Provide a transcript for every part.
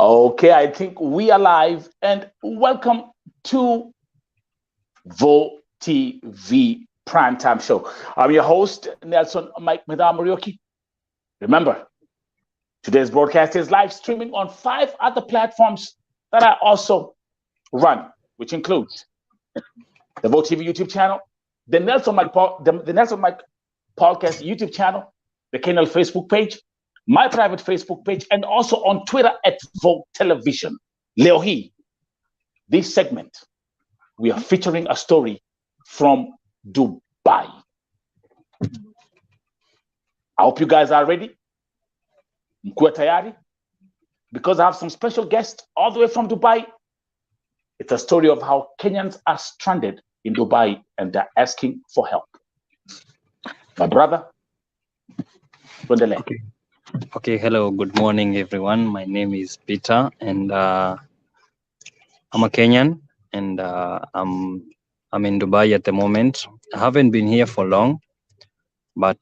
Okay, I think we are live and welcome to Vo TV Primetime Show. I'm your host, Nelson Mike Medamurioki. Remember, today's broadcast is live streaming on 5 other platforms that I also run, which includes the Vo TV YouTube channel, the Nelson Mike Podcast YouTube channel, the Kenyan Facebook page, my private Facebook page, and also on Twitter at Vogue Television. Leohi, this segment, we are featuring a story from Dubai. I hope you guys are ready. Mkuwe tayari? Because I have some special guests all the way from Dubai. It's a story of how Kenyans are stranded in Dubai and they're asking for help. My brother, Okay, hello, good morning, everyone. My name is Peter, and I'm a Kenyan, and I'm in Dubai at the moment. I haven't been here for long, but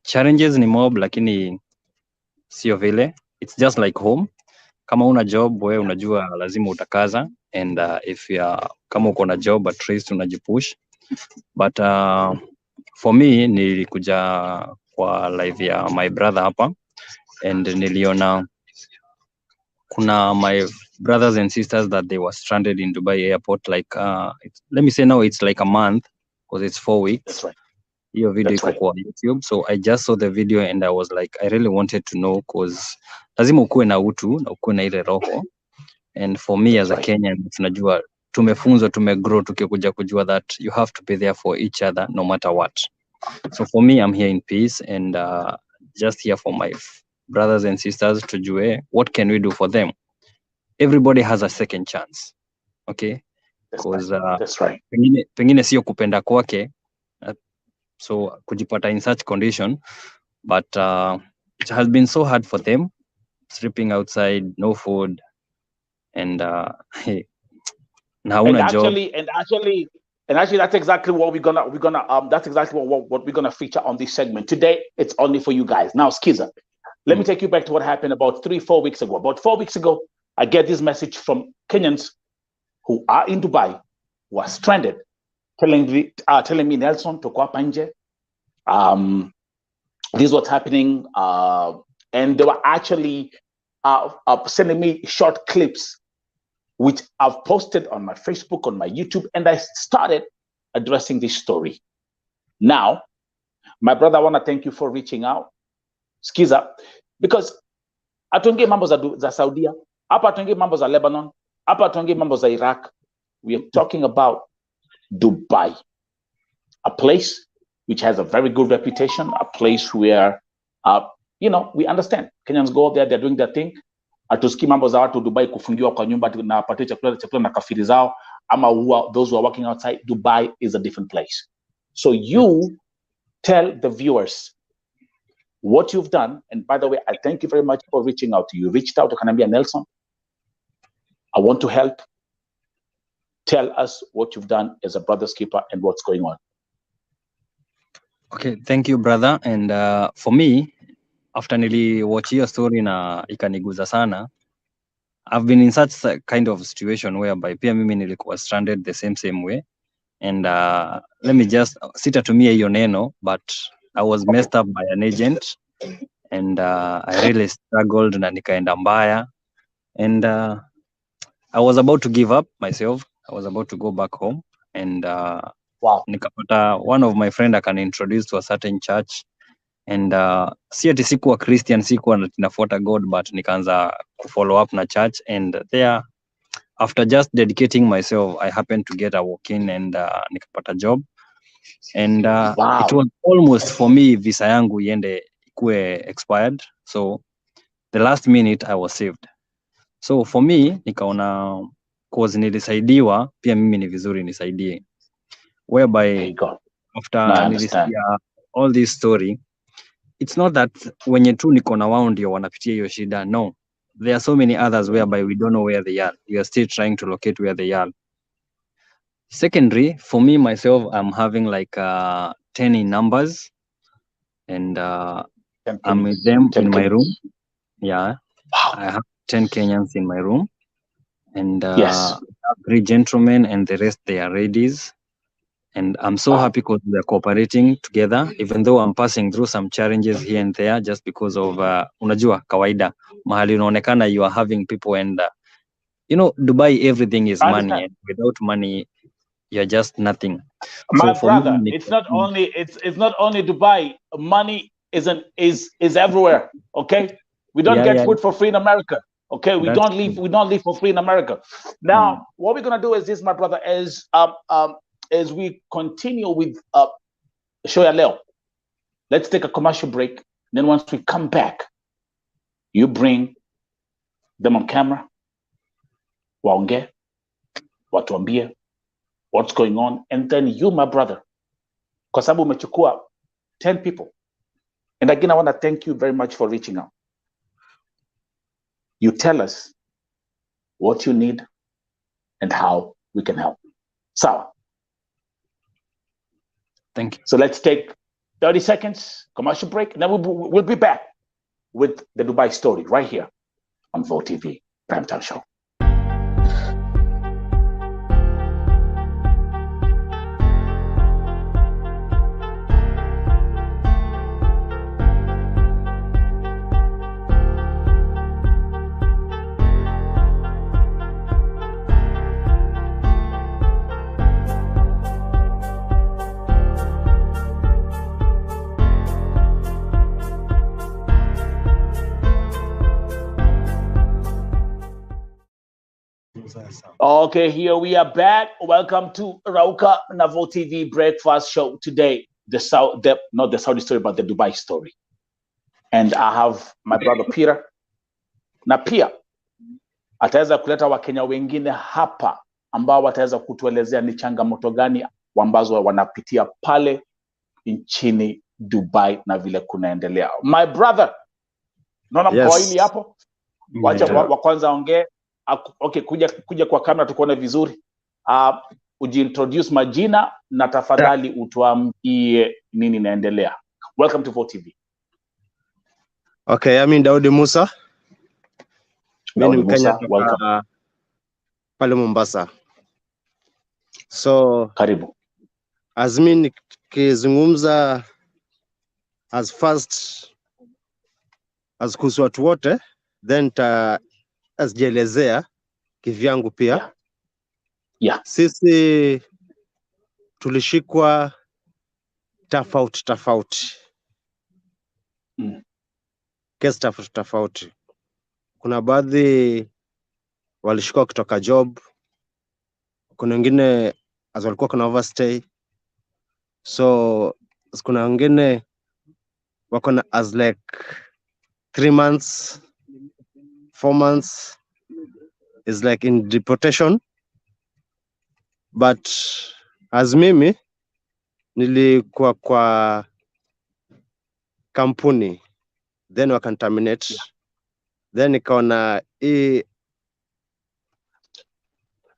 challenges ni mob, lakini sio vile. It's just like home. Kama una job, wewe unajua lazima utakaza, and if kama uko na job, at least unajipush. But for me, nilikuja kwa live ya my brother hapa, and niliona kuna my brothers and sisters that they were stranded in Dubai airport, like let me say now it's like a month because it's 4 weeks. That's right. Your video iko kwa YouTube, so I just saw the video and I was like, I really wanted to know because lazima ukuwe na utu na ukuwe na ile roho, and for me as a Kenyan, tunajua tumefunzwa, tumegrow tukikuja kujua that you have to be there for each other no matter what. So for me, I'm here in peace and just here for my brothers and sisters tujue what can we do for them. Everybody has a second chance, okay? Because that's right. Pengine sio kupenda kwake, so kujipata in such condition, but it has been so hard for them, sleeping outside, no food, and hey, actually, that's exactly what we're gonna that's exactly what we're gonna feature on this segment today. It's only for you guys. Now, Skiza, let me take you back to what happened about 3-4 weeks ago. About 4 weeks ago, I get this message from Kenyans who are in Dubai, who are stranded, telling me, Nelson, to hapa nje. This is what's happening, and they were actually sending me short clips, which I've posted on my Facebook, on my YouTube, and I started addressing this story. Now, my brother, I want to thank you for reaching out, Skiza, because hatuongei mambo za Saudia, hapa hatuongei mambo za Lebanon, hapa hatuongei mambo za Iraq. We are talking about Dubai, a place which has a very good reputation, a place where, we understand. Kenyans go there, they're doing their thing. Hatusikii mambo za watu Dubai kufungiwa kwa nyumba na wapatie chakula na kafiri zao, ama those who are working outside. Dubai is a different place. So you tell the viewers what you've done. And by the way, I thank you very much for reaching out. You reached out to Kanambia Nelson. I want to help. Tell us what you've done as a brother's keeper and what's going on. Okay, thank you, brother. And for me, after watch your story na ikaniguza sana, I've been in such a kind of situation whereby pia mimi nilikuwa stranded the same way. And let me just sitatumia hiyo neno, but I was messed up by an agent, and I really struggled na nikaenda mbaya, and I was about to give up myself. I was about to go back home, and nikapata one of my friend akani introduce to a certain church, and si ati sikuwa Christian, sikuwa nafuata God, but nikaanza kufollow up na church, and there after just dedicating myself, I happened to get a walk-in and nikapata job, and it was almost for me visa yangu iende ikue expired, so the last minute I was saved. So for me nikaona cause nilisaidiwa, pia mimi ni vizuri nisaidie, whereby after nilisikia all this story, it's not that wenye tu niko na wao ndio wanapitia hiyo shida. No, there are so many others whereby we don't know where they are. We are still trying to locate where they are. Secondary, for me myself, I'm having like 10 in numbers, and I'm with them in my room. Yeah, I have 10 Kenyans in my room, and Yes. 3 gentlemen, and the rest they are ladies. And I'm so happy because we are cooperating together, even though I'm passing through some challenges here and there, just because of unajua kawaida mahali unaonekana you are having people, and Dubai, everything is money, and without money you're just nothing. My So for brother, me, it's not only Dubai. Money is everywhere. Okay, we don't get food for free in America. Okay, we don't live for free in America. Now, what we're gonna do is this, my brother, as we continue with show ya leo. Let's take a commercial break. Then once we come back, you bring them on camera. Waongee, watuambie what's going on, and then you, my brother, kwa sababu umechukua 10 people. And again, I want to thank you very much for reaching out. You tell us what you need and how we can help. So, thank you. So let's take 30 seconds, commercial break, and then we'll be back with the Dubai story right here on Vote TV Primetime Show. Okay, here we are back. Welcome to Rauka Navo TV Breakfast Show. Today, not the Saudi story, but the Dubai story. And I have my brother Peter. Na pia ataweza kuleta Wakenya wengine hapa ambao wataweza kutuelezea ni changamoto gani ambazo wanapitia pale nchini Dubai na vile kunaendelea. My brother, naona mkoili hapo? Wacha wa kwanza ongee. Okay, kuja kwa kamera tukuone vizuri. Ujiintroduce majina na tafadhali utuambie nini inaendelea. Welcome to Vote TV. Okay, I'm Daudi Musa. Daudi Musa, welcome. Pale Mombasa. So, karibu. As mimi nikizungumza as first as kuhusu watu wote, then asjelezea kivyangu pia. Yeah. Sisi tulishikwa tofauti. Kesi tofauti. Kuna baadhi walishikwa kutoka job. Kuna wengine walikuwa kuna overstay. So kuna wengine wako na as like 3 months, 4 months is like in deportation. But as mimi nilikuwa kwa kampuni, then wakanterminate. Then nikaona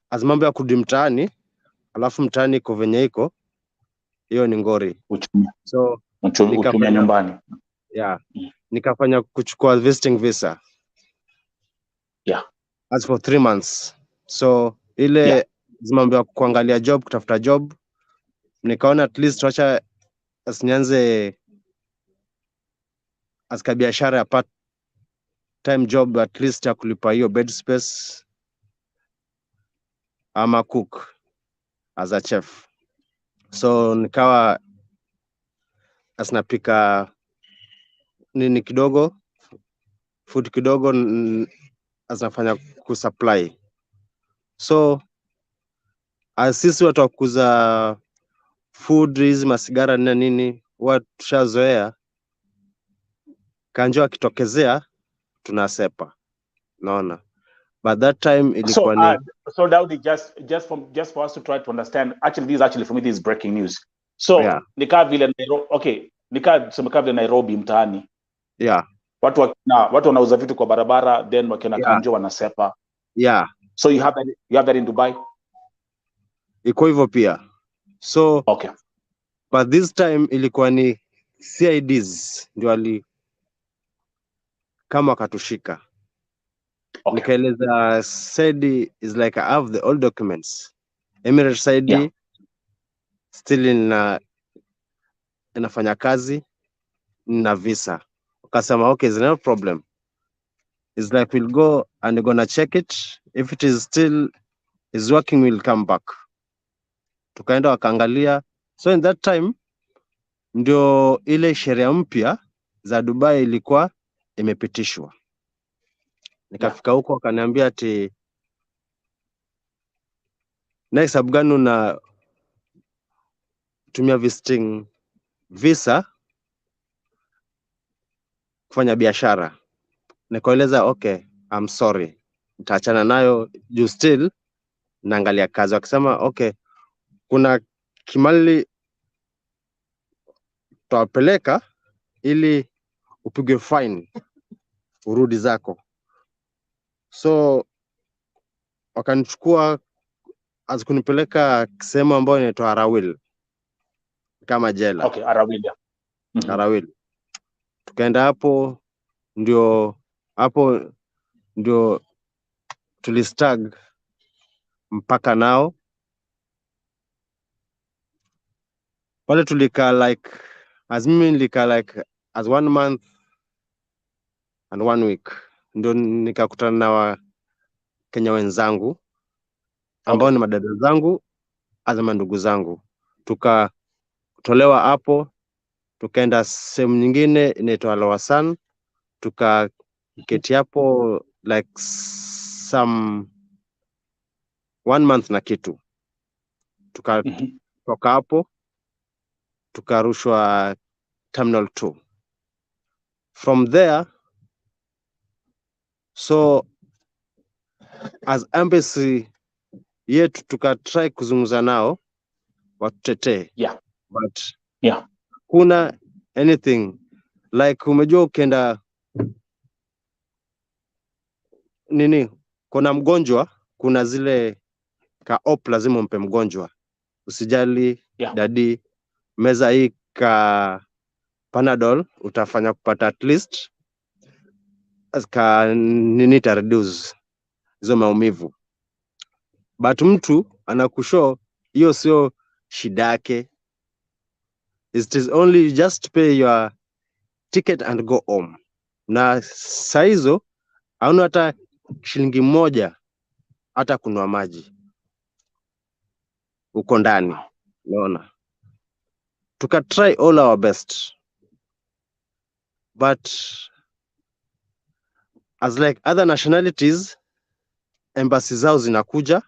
as mambo ya kurudi mtaani, alafu mtaani iko venye iko, hiyo ni ngori. So nikafanya nyumbani. Yeah. Nikafanya kuchukua visiting visa. Yeah. As for 3 months. So ile mambo ya kuangalia job, kutafuta job, nikaona at least wacha asinianze as biashara ya part time job, at least ya kulipa hiyo bed space ama cook as a chef. So nikawa asinapika nini kidogo, food kidogo, asinafanya kusupply. So sisi watu wakuza food, hizi masigara na nini, watu tushazoea, kanjo akitokezea tunasepa, naona. But that time ilikuwa ni so Daudi, just for us to try to understand, actually for me this is breaking news. So yeah. Nikaa vile Nairobi, okay, nikaa vile Nairobi mtaani. Yeah. Watu wanauza vitu kwa barabara, then wakiona kanjo wanasepa. Yeah. So you have that in Dubai? Iko hivyo pia. So okay. But this time ilikuwa ni CIDs ndio kama katushika. Okay. Nikaeleza said is like I have the all documents. Emirates ID Yeah. still inafanya kazi na visa. Wakasema okay, there's no problem. It's like we'll go and we're gonna check it. If it is still is working, we'll come back. Tukaenda wakaangalia. So in that time ndio ile sheria mpya za Dubai ilikuwa imepitishwa. Nikafika huko wakaniambia ati next sababu gani una tumia visiting visa kufanya biashara. Nikaeleza okay, I'm sorry, nitaachana nayo juu still naangalia kazi. Wakisema okay, kuna kimali tutawapeleka ili upige fine urudi zako. So wakanichukua azikunipeleka sehemu ambayo inaitwa Arawil kama jela. Okay, Arawil. Arawil. Tukaenda hapo ndio tulistag mpaka nao pale tulika like as mimi nilika like as 1 month and 1 week, ndio nikakutana na Kenya wenzangu ambao ni madada zangu azama ndugu zangu, tukatolewa hapo tukaenda sehemu nyingine inaitwa Lowasan, tukaketi hapo like some 1 month na kitu, tukatoka hapo tukarushwa Terminal 2. From there, so as embassy yetu tukatry kuzungumza nao watutetee, but kuna anything like umejua ukienda nini, kuna mgonjwa, kuna zile ka op lazima umpe mgonjwa, usijali dadi, meza hii ka Panadol utafanya kupata at least ka nini ta reduce hizo maumivu, but mtu anakushow hiyo sio shida yake. It is only just pay your ticket and go home. Na saa hizo hauna hata shilingi moja hata kununua maji uko ndani, unaona. Tuka try all our best, but as like other nationalities, embassy zao zinakuja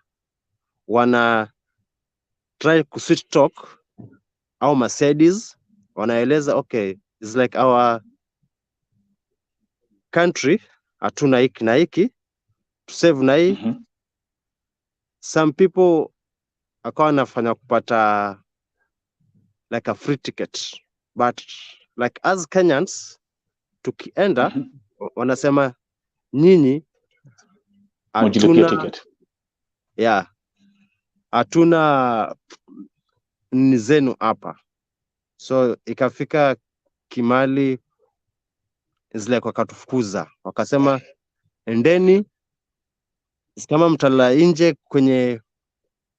wana try kuswitch talk au Mercedes, wanaeleza okay, it's like our country hatuna hiki na hiki to save na hii. Some people akawa wanafanya kupata like a free ticket, but like as Kenyans tukienda wanasema nyinyi hatuna hatuna ni zenu hapa. So ikafika kimali is like wakatufukuza, wakasema endeni, kama mtala nje kwenye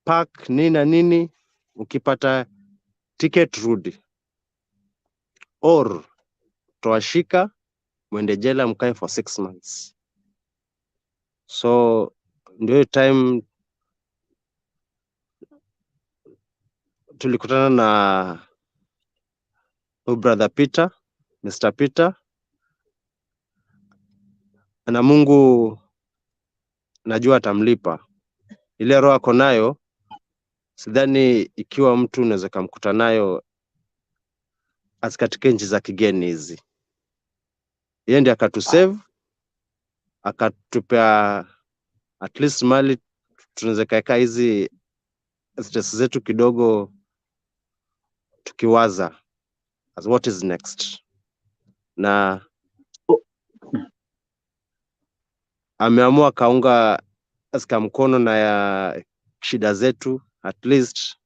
park nini na nini, ukipata ticket rudi, or tuwashika mwende jela mkae for 6 months. So ndio time tulikutana na brother Peter, Mr. Peter, na Mungu najua atamlipa. Ile roho ako nayo sidhani ikiwa mtu unaweza kumkuta nayo katika nchi za kigeni hizi. Yeye ndiye akatusave, akatupea at least mali tunaweza kaeka hizi stress zetu kidogo, tukiwaza as what is next. Na ameamua kaunga aska mkono na ya shida zetu, at least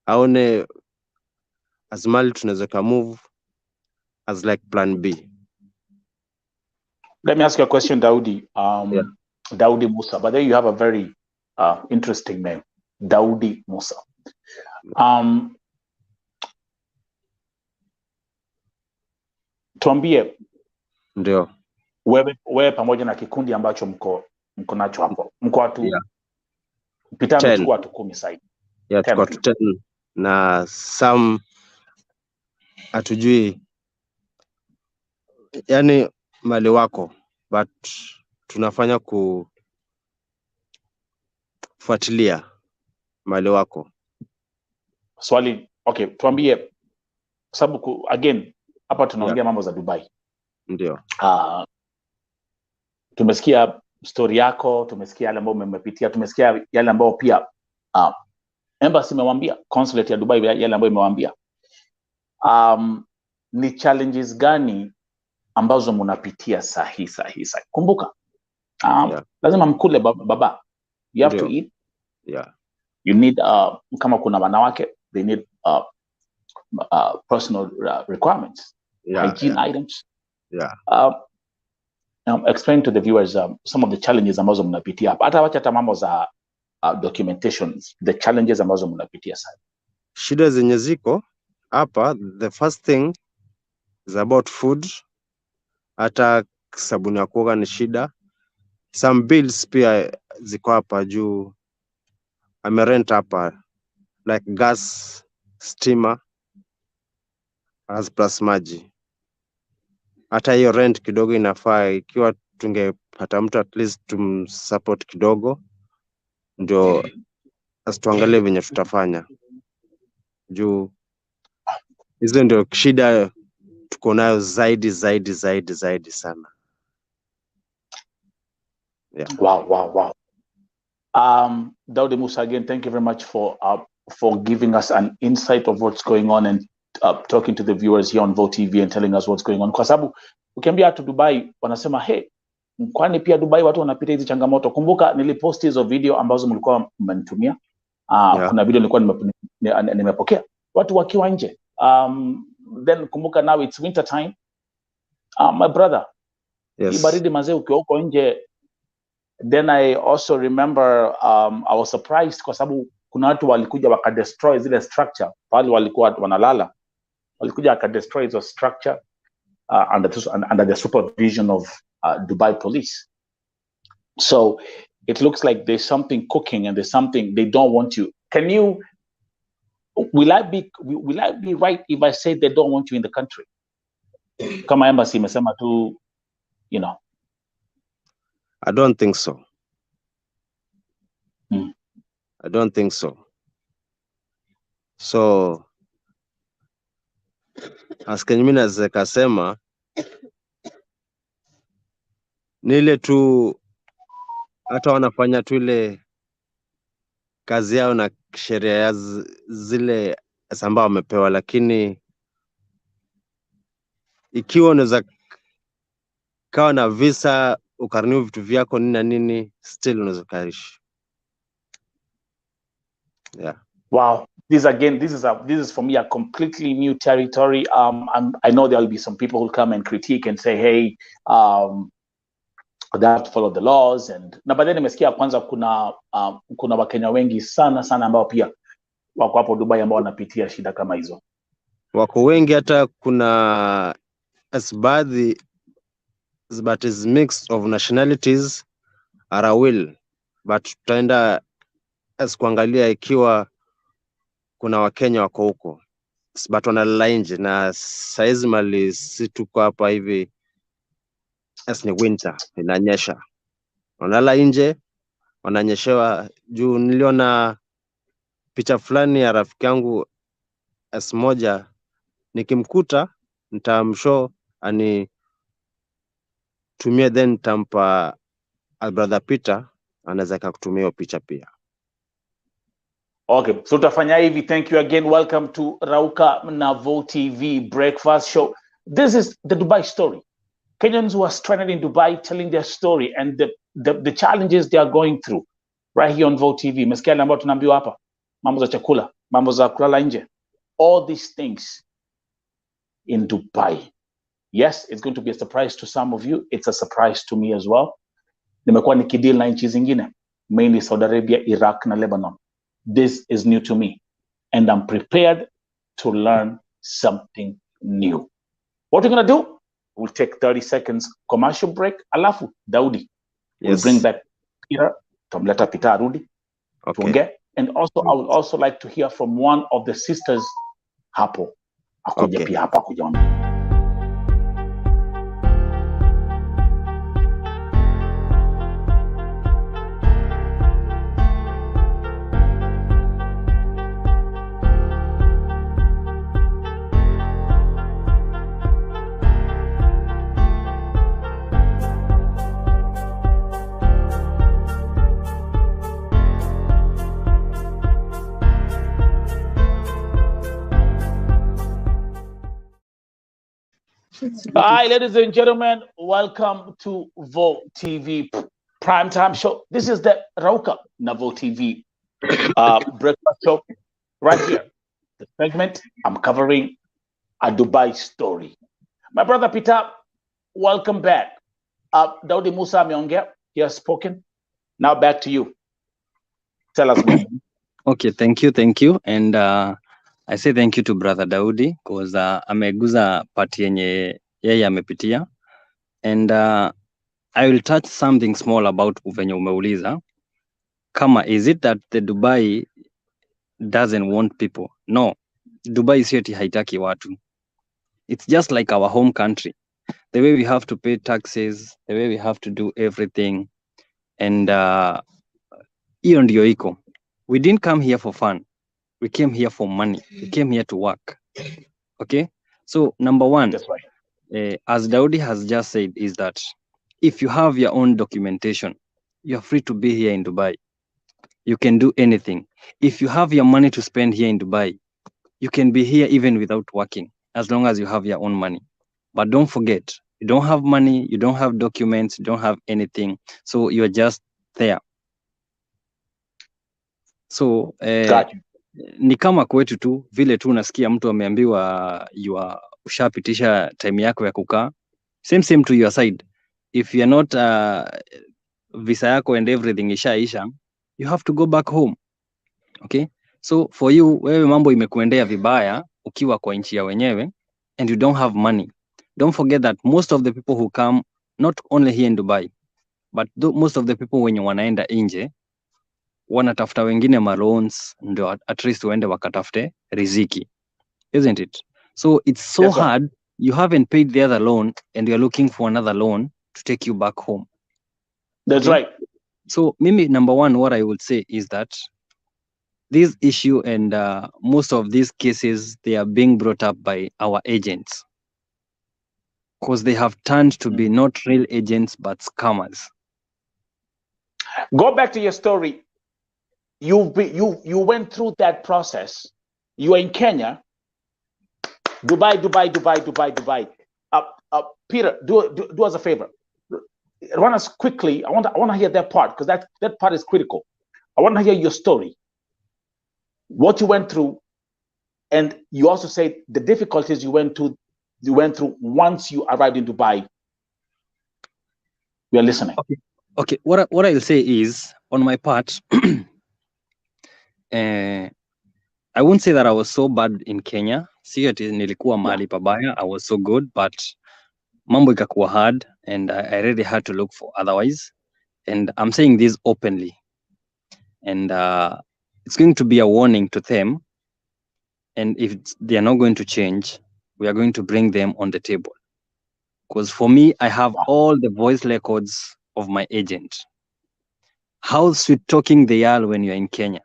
aone as mali tunaweza ka move as like plan B. Let me ask you a question, Daudi. Daudi Musa. But there you have a very interesting name, Daudi Musa. Tuambie, ndio wewe pamoja na kikundi ambacho mko nacho hapo, mko watu Pitano, 10. tuko watu 10 sasa. Yeah, tuko 10 na some hatujui yani mali wako, but tunafanya kufuatilia mali wako. Swali, okay, tuambie sababu again hapa tunaongea mambo za Dubai. Ndio. Tumesikia story yako, tumesikia yale ambayo umepitia, tumesikia yale ambayo pia embassy imewambia, consulate ya Dubai yale ambayo imewambia. Ni challenges gani ambazo mnapitia sahi? Kumbuka, lazima mkule baba. You have to eat. Yeah. You need kama kuna wanawake, they need personal requirements, hygiene items. Explain to the viewers some of the challenges ambazo mnapitia hapa. Hata mambo za documentation, the challenges ambazo mnapitia sana. Shida zenye ziko hapa, the first thing is about food. Hata sabuni ya kuoga ni shida. Some bills pia ziko hapa juu amerent hapa, like gas, steamer, as plus maji. Hata hiyo rent kidogo inafaa, ikiwa tungepata mtu at least tumsupport kidogo, ndio asituangalie venye tutafanya. Juu hizo ndio shida tuko nayo zaidi sana. Yeah. Wow. Daudi Musa, again, thank you very much for giving us an insight of what's going on and talking to the viewers here on Vote TV and telling us what's going on. Kwa sababu ukiambia watu Dubai wanasema hey, kwani pia Dubai watu wanapita hizi changamoto. Kumbuka nilipost hizo video ambazo mlikuwa mmenitumia. Kuna video nilikuwa nimepokea watu wakiwa nje. Then kumbuka now it's winter time. My brother, baridi mazee ukiwa huko nje. Then I also remember I was surprised kwa sababu kuna watu walikuja wakadestroy zile structure pale walikuwa wanalala, walikuja wakadestroy hizo structure under the supervision of Dubai police. So it looks like there's something cooking and there's something they don't want you. Will I be right if I say they don't want you in the country? Kama embassy imesema tu, you know. I don't think so. I don't think so. So as mimi naweza kasema ni ile tu hata wanafanya tu ile kazi yao na sheria ya zile ambao wamepewa, lakini ikiwa unaweza kawa na visa ukariniu vitu vyako nini na nini, still unaweza kaishi. Yeah. Wow. This is for me a completely new territory. I know there will be some people who come and critique and say, hey, they have to follow the laws. And na baadaye nimesikia kwanza kuna Wakenya wengi sana ambao pia wako hapo Dubai ambao wanapitia shida kama hizo. Wako wengi, hata kuna baadhi, but is mixed of nationalities are a will, but tutaenda kuangalia ikiwa kuna Wakenya wako huko, but wanalala nje. Na saizi mali si tuko hapa hivi, ni winter, inanyesha, wanalala nje, wananyeshewa. Juu niliona picha fulani ya rafiki yangu moja, nikimkuta nitamshow ani tumie, then tampa brother Peter anaweza kutumia picha pia. Okay, so tutafanya hivi. Thank you again. Welcome to Rauka na Vote TV breakfast show. This is the Dubai story. Kenyans who are stranded in Dubai telling their story and the challenges they are going through right here on Vote TV. Mesikia ambao tunaambiwa hapa, mambo za chakula, mambo za kulala nje, all these things in Dubai. Yes, it's going to be a surprise to some of you. It's a surprise to me as well. Nimekuwa nikideal na nchi zingine, mainly Saudi Arabia, Iraq na Lebanon. This is new to me and I'm prepared to learn something new. What we're going to do, we'll take 30 seconds commercial break. Alafu, Daudi, we'll bring back Peter, Tomleta Peter Arudi. Okay. And also, I would also like to hear from one of the sisters hapo. Akuja pia hapa kujaona. Hi, ladies and gentlemen, welcome to Vo TV Primetime Show. This is the Rauka na Vo TV breakfast show right here. The segment I'm covering a Dubai story. My brother Peter, welcome back. Daudi Musa ameongea, he has spoken. Now back to you. Tell us more. Okay, thank you. And I say thank you to brother Daudi because ameguza pati yenye yeye amepitia. And I will touch something small about venye umeuliza. Kama, is it that the Dubai doesn't want people? No, Dubai sio eti haitaki watu. It's just like our home country. The way we have to pay taxes, the way we have to do everything. And hiyo ndio iko. We didn't come here for fun. We came here for money. We came here to work. Okay? So, number one, that's right. As Daudi has just said, is that if you have your own documentation, you're free to be here in Dubai. You can do anything. If you have your money to spend here in Dubai, you can be here even without working, as long as you have your own money. But don't forget, you don't have money, you don't have documents, you don't have anything. So you're just there. So, ni kama kwetu tu, vile tu unasikia mtu ameambiwa ushapitisha time yako ya kukaa. Same to your side. If you're not visa yako and everything ishaisha, you have to go back home. Okay? So for you, wewe mambo imekuendea vibaya ukiwa kwa nchi ya wenyewe and you don't have money. Don't forget that most of the people who come, not only here in Dubai, but most of the people wenye wanaenda nje, wanatafuta wengine loans ndio at least waende wakatafute riziki. Isn't it? So it's so hard. You haven't paid the other loan and you're looking for another loan to take you back home. That's right. So Mimi, number one, what I would say is that this issue and most of these cases, they are being brought up by our agents because they have turned to be not real agents, but scammers. Go back to your story. You went through that process. You are in Kenya. Dubai. Peter, do us a favor. Run us quickly. I want to hear that part because that part is critical. I want to hear your story, what you went through, and you also said the difficulties you went through once you arrived in Dubai. We are listening. Okay. What I'll say is, on my part, I won't say that I was so bad in Kenya. See, nilikuwa mahali pabaya. I was so good, but mambo ikakuwa hard, and I really had to look for otherwise. And I'm saying this openly, and it's going to be a warning to them. And if they are not going to change, we are going to bring them on the table. Because for me, I have all the voice records of my agent. How sweet talking they are when you're in Kenya.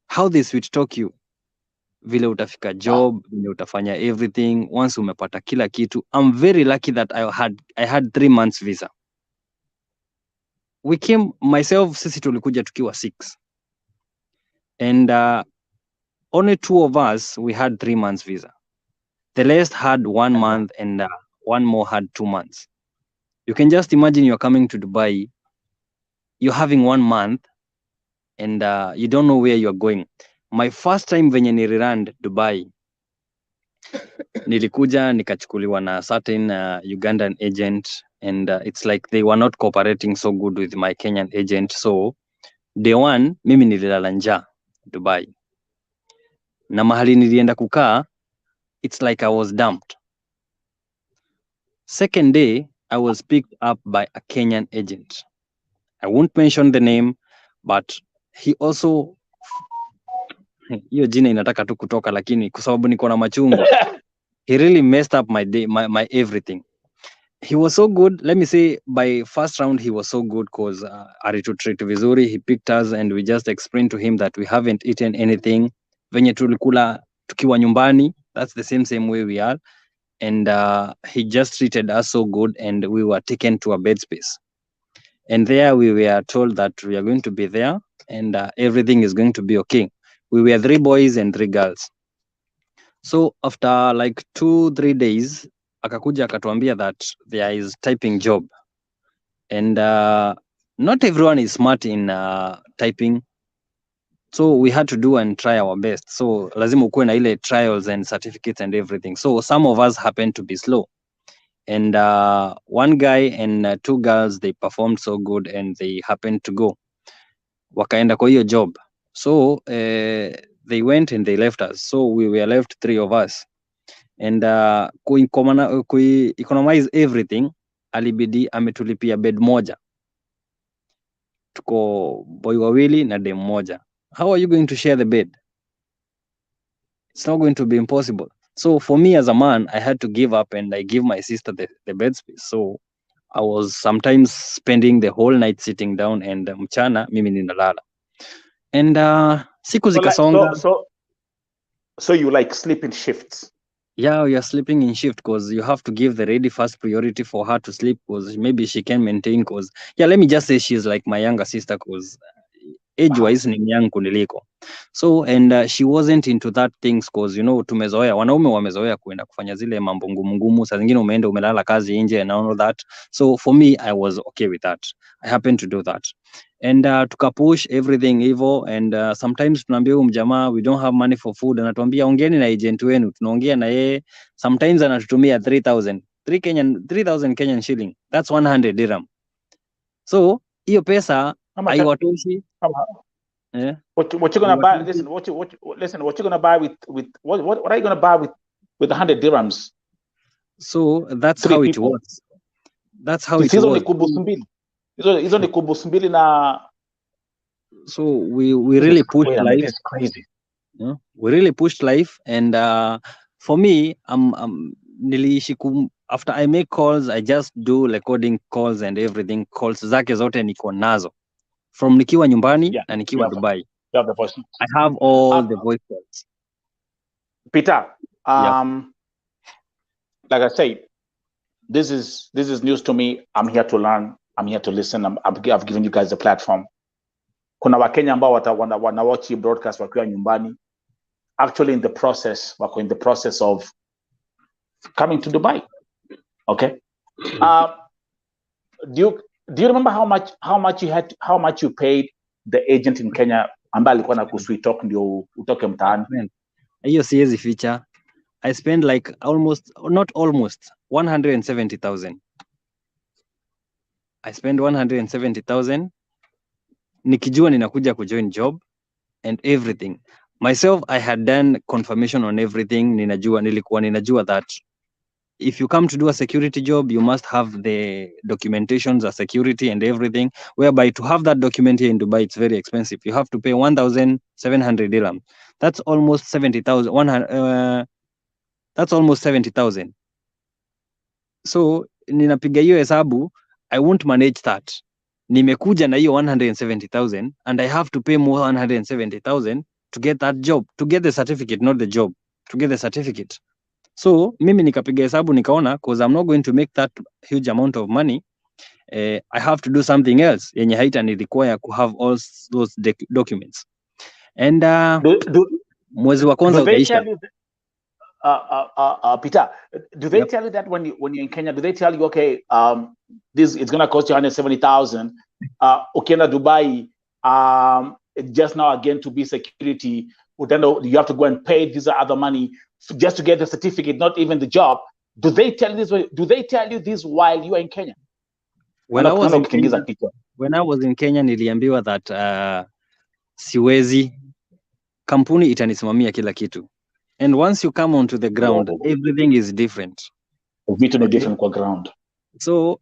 How they sweet talk you. Vile utafika job, vile utafanya everything, once umepata kila kitu. I'm very lucky that I had 3 months visa. We came, myself, sisi tulikuja tukiwa 6. And only 2 of us, we had 3 months visa. The rest had 1 month and one more had 2 months. You can just imagine you're coming to Dubai, you're having 1 month and you don't know where you're going. My first time venye nililand Dubai, Nilikuja nikachukuliwa na certain Ugandan agent, and it's like they were not cooperating so good with my Kenyan agent. So day one mimi nililala njaa Dubai, na mahali nilienda kukaa, it's like I was dumped. Second day I was picked up by a Kenyan agent. I won't mention the name, but he also, hiyo jina inataka tu kutoka, lakini kwa sababu niko na machungu, he really messed up my day, my everything. He was so good. Let me say, by first round he was so good because alitutreat vizuri. He picked us and we just explained to him that we haven't eaten anything. Venye tulikula tukiwa nyumbani, that's the same way we are. And he just treated us so good, and we were taken to a bed space. And there we were told that we are going to be there and everything is going to be okay. We were 3 boys and 3 girls. So after like 2-3 days, akakuja akatuambia that there is typing job, and not everyone is smart in typing, so we had to do and try our best. So lazima ukuwe na ile trials and certificates and everything. So some of us happened to be slow, and one guy and 2 girls, they performed so good and they happened to go, wakaenda kwa hiyo job. So they went and they left us, so we were left 3 of us. And economize everything, alibidi ametulipia bed moja, tuko boy wawili na dem moja. How are you going to share the bed? It's not going to be impossible. So for me as a man, I had to give up, and I give my sister the bed space. So I was sometimes spending the whole night sitting down, and mchana mimi ninalala. And siku zikasonga. So you like sleep in shifts? Yeah, you're sleeping in shift because you have to give the lady first priority for her to sleep, because maybe she can maintain, because let me just say she's like my younger sister, because age-wise ni young kuniliko. So and she wasn't into that things, because tumezoea, wanaume wamezoea kuenda kufanya zile mambo ngumu, saa zingine umeenda umelala kazi nje and all that. So for me, I was okay with that. I happened to do that. And tukapush everything hivyo, and sometimes tunaambia huyu mjamaa we don't have money for food, anatuambia ongeeni na agent wenu. Tunaongea na yeye, sometimes anatutumia 3000 Kenyan shilling, that's 100 dirham. So hiyo pesa haiwatoshi. Yeah. What you're gonna buy? Listen. What you're gonna buy with what are you gonna buy with 100 dirhams? So that's how it was. That's how it was. Hizo ni kubusu mbili na. So we really pushed life. It's crazy. Yeah? We really pushed life, and for me, after I make calls, I just do recording calls and everything. Calls zake zote niko nazo from nikiwa nyumbani na nikiwa Dubai. You have the voice. I have all the voice calls. Peter, like I say, this is news to me. I'm here to learn. I'm here to listen. I've given you guys a platform. Kuna Wakenya ambao wana watch hii broadcast wakiwa nyumbani. Actually in the process of coming to Dubai. Okay. Do you remember how much you paid the agent in Kenya ambaye alikuwa na kusweet talk ndio utoke mtaani? Hiyo siwezi feature. I spent like not almost 170,000. I spent 170,000 nikijua ninakuja kujoin job and everything. Myself, I had done confirmation on everything. Nilikuwa ninajua that if you come to do a security job, you must have the documentations, a security and everything, whereby to have that document here in Dubai, it's very expensive. You have to pay 1,700 dirham. That's almost 70,000. That's almost 70,000. So ninapiga hiyo hesabu, I won't manage that. Nimekuja na hiyo 170,000 and I have to pay more 170,000 to get that job, to get the certificate, not the job, to get the certificate. So mimi nikapiga hesabu nikaona, because I'm not going to make that huge amount of money, I have to do something else yenye haita ni require to have all those documents. And mwezi wa kwanza utaisha. Peter, do they tell you that when you're in Kenya, do they tell you, okay, this it's gonna cost you 170,000? Ukienda Dubai, just now again to be security, you have to go and pay this other money. just to get the certificate, not even the job. Do they tell you this? Do they tell you this while you are in Kenya? When I was in Kenya, niliambiwa that siwezi, kampuni itanisimamia kila kitu. And once you come onto the ground, everything is different. Different kwa ground. So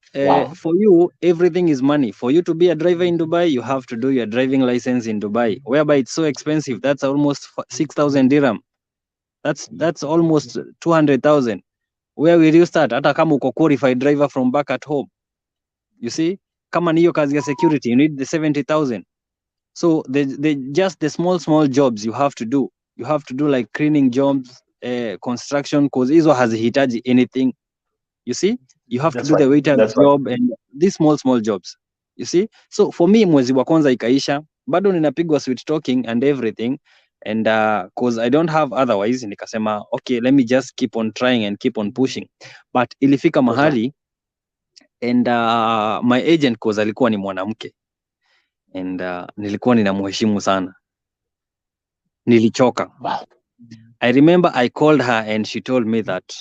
for you, everything is money. For you to be a driver in Dubai, you have to do your driving license in Dubai, whereby it's so expensive. That's almost 6,000 dirham. That's almost 200,000. Where will you start? Hata kama uko qualified driver from back at home. You see, kama niyo kazi ya security, you need the 70,000. So just the small jobs you have to do. You have to do like cleaning jobs, construction, because hizo hazihitaji anything. You see, you have to do the waiter job and these small jobs. You see, so for me, mwezi wa kwanza ikaisha, bado ninapigwa sweet talking and everything, and cause I don't have otherwise, nikasema okay, let me just keep on trying and keep on pushing. But ilifika mahali and my agent, cause alikuwa ni mwanamke, and nilikuwa ninamheshimu sana, nilichoka. I remember I called her and she told me that,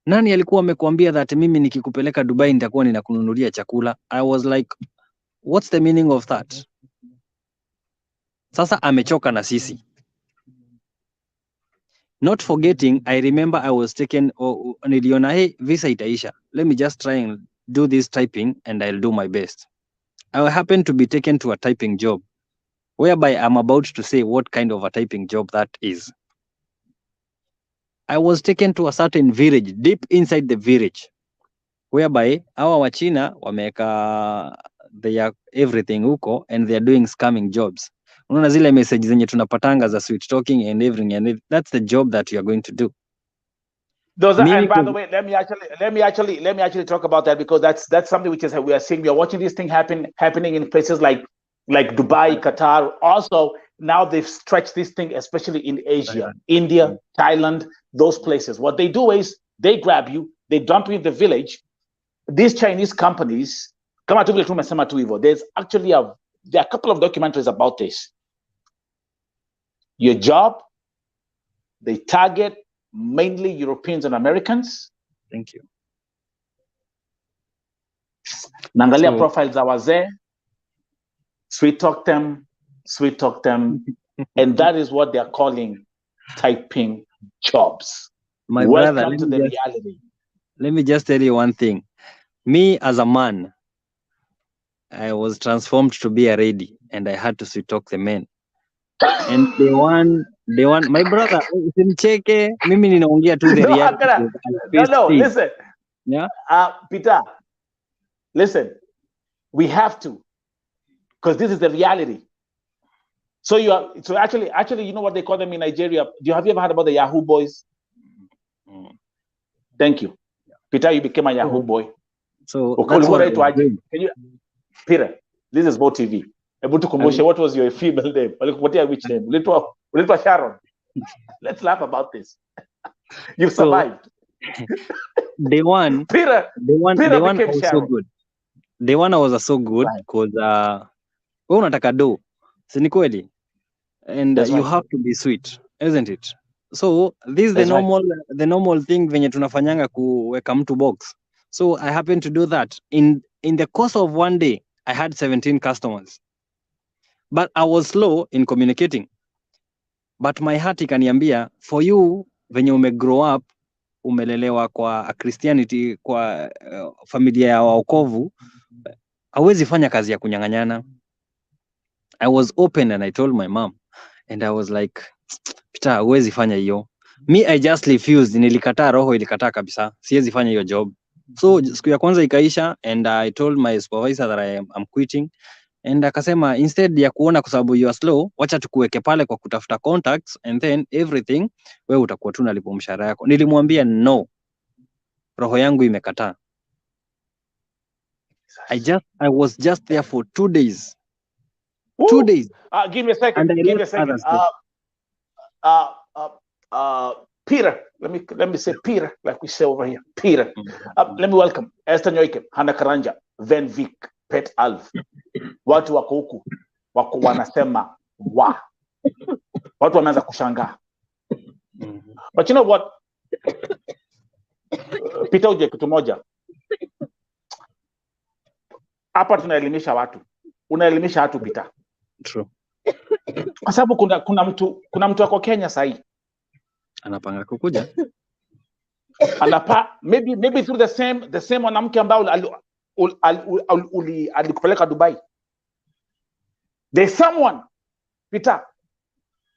nani alikuwa amekuambia that mimi nikikupeleka Dubai nitakuwa ninakununulia chakula? I was like, what's the meaning of that? Sasa amechoka na sisi. Not forgetting, I remember I was taken, niliona hey, visa itaisha, let me just try and do this typing and I'll do my best. I happened to be taken to a typing job, whereby I'm about to say what kind of a typing job that is. I was taken to a certain village, deep inside the village, whereby our Wachina wameka their everything huko and they are doing scamming jobs. Unaona zile message zenye tunapatanga za sweet talking and everything, and that's the job that you are going to do. Those are, and by the way, let me actually talk about that, because that's something which is we are seeing. We are watching this thing happening in places like Dubai, Qatar. Also, now they've stretched this thing, especially in Asia, India, Thailand, those places. What they do is they grab you, they dump you in the village. These Chinese companies, there's actually there are a couple of documentaries about this. Your job, they target mainly Europeans and Americans. Thank you. Nangalia profiles za wazee, sweet talk them, and that is what they are calling typing jobs. My Welcome brother, to the reality. Let me just tell you one thing. Me as a man, I was transformed to be a lady, and I had to sweet talk the men. And they want, my brother, usimcheke, mimi ninaongea tu the reality. No, listen. Yeah. Peter, listen. We have to, because this is the reality. So actually, you know what they call them in Nigeria? Have you ever heard about the Yahoo boys? Thank you. Peter, you became a Yahoo boy. So that's what can you, Peter, this is Bo TV. What was your female name? Which name? Little Sharon. Let's laugh about this. You survived. Day one, Peter was so good. Day one I was so good because wewe unataka do, si ni kweli? And you have to be sweet, isn't it? So this is the normal thing venye tunafanyanga kuweka mtu box. So I happened to do that. In the course of one day, I had 17 customers. But I was slow in communicating. But my heart ikaniambia, for you, venye ume grow up, umelelewa kwa Christianity, kwa familia ya waokovu, hauwezi fanya kazi ya kunyang'anyana. I was open and I told my mom. And I was like, Peter, hauwezi fanya hiyo. Me, I just refused. Nilikataa, roho ilikataa kabisa. Siwezi fanya hiyo job. So siku ya kwanza ikaisha and I told my supervisor that I'm quitting. And akasema instead ya kuona kwa sababu you are slow, wacha tukuweke pale kwa kutafuta contacts and then everything wewe utakuwa tu unalipa mshahara yako. Nilimwambia no. Roho yangu imekataa. I was just there for 2 days. Woo! 2 days. Give me a second. Peter, let me say Peter, like we say over here. Peter. Let me welcome Esther Nyoike, Hana Karanja, Van Vick, Pet Alf. Watu wako huku wako wanasema wa. Watu wameanza kushangaa. But you know what? Peter, uje kitu moja hapa, tunaelimisha watu, unaelimisha watu Peter. True. Kwa sababu kuna mtu ako Kenya sahii Anapanga kukuja maybe through the same mwanamke ambao alikupeleka Dubai. There's someone Peter,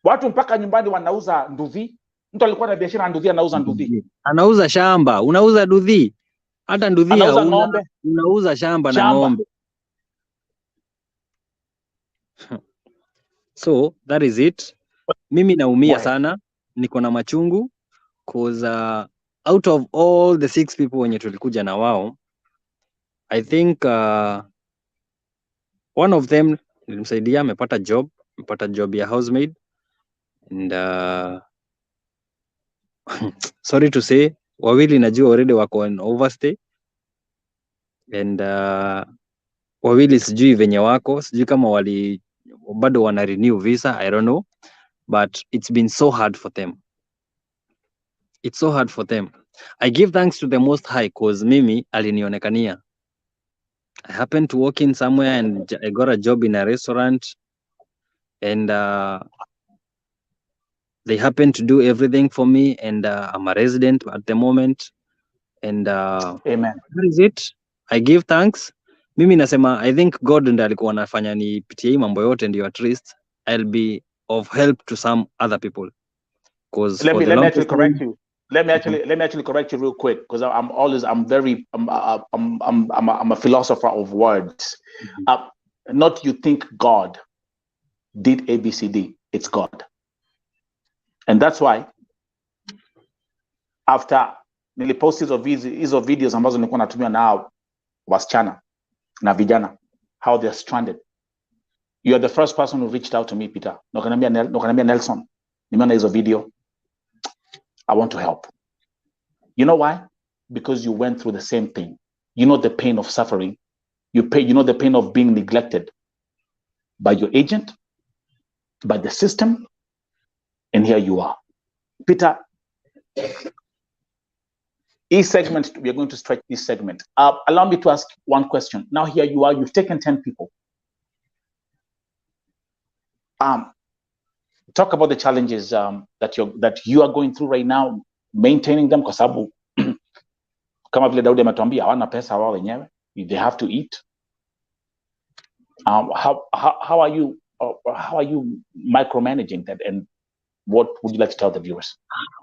watu mpaka nyumbani wanauza nduthi. Mtu alikuwa na biashara nduthi, anauza nduthi, anauza shamba, unauza nduthi, hata nduthi anauza ng'ombe, unauza shamba na ng'ombe. So that is it. Mimi naumia sana, niko na machungu cause out of all the 6 people wenye tulikuja na wao, I think one of them nilimsaidia, amepata job ya housemaid, and sorry to say wawili najua already wako on overstay, and wawili sijui venye wako, sijui kama bado wana renew visa, I don't know, but it's been so hard for them. It's so hard for them. I give thanks to the Most High cause mimi alinionekania. I happened to walk in somewhere and I got a job in a restaurant, and they happened to do everything for me, and I'm a resident at the moment, and amen. That is it. I give thanks. Mimi nasema I think God ndiye alikuwa anafanya nipitie mambo yote, ndio at least I'll be of help to some other people. Cause let me actually correct you. Let me actually correct you real quick, because I'm a philosopher of words. Not you think God did ABCD, it's God. And that's why after nilipost hizo videos ambazo nilikuwa natumia na wasichana na vijana, how they're stranded, you are the first person who reached out to me, Peter. Nokaniambia Nelson, nimeona hizo video, I want to help. You know why? Because you went through the same thing. You know the pain of suffering. You know the pain of being neglected by your agent, by the system, and here you are. Peter, we are going to stretch this segment. Allow me to ask one question. Now here you are, you've taken 10 people. Talk about the challenges that you are going through right now, maintaining them, kwa sababu kama vile Daudi ametuambia hawana pesa wao wenyewe, they have to eat. How are you micromanaging that, and what would you like to tell the viewers?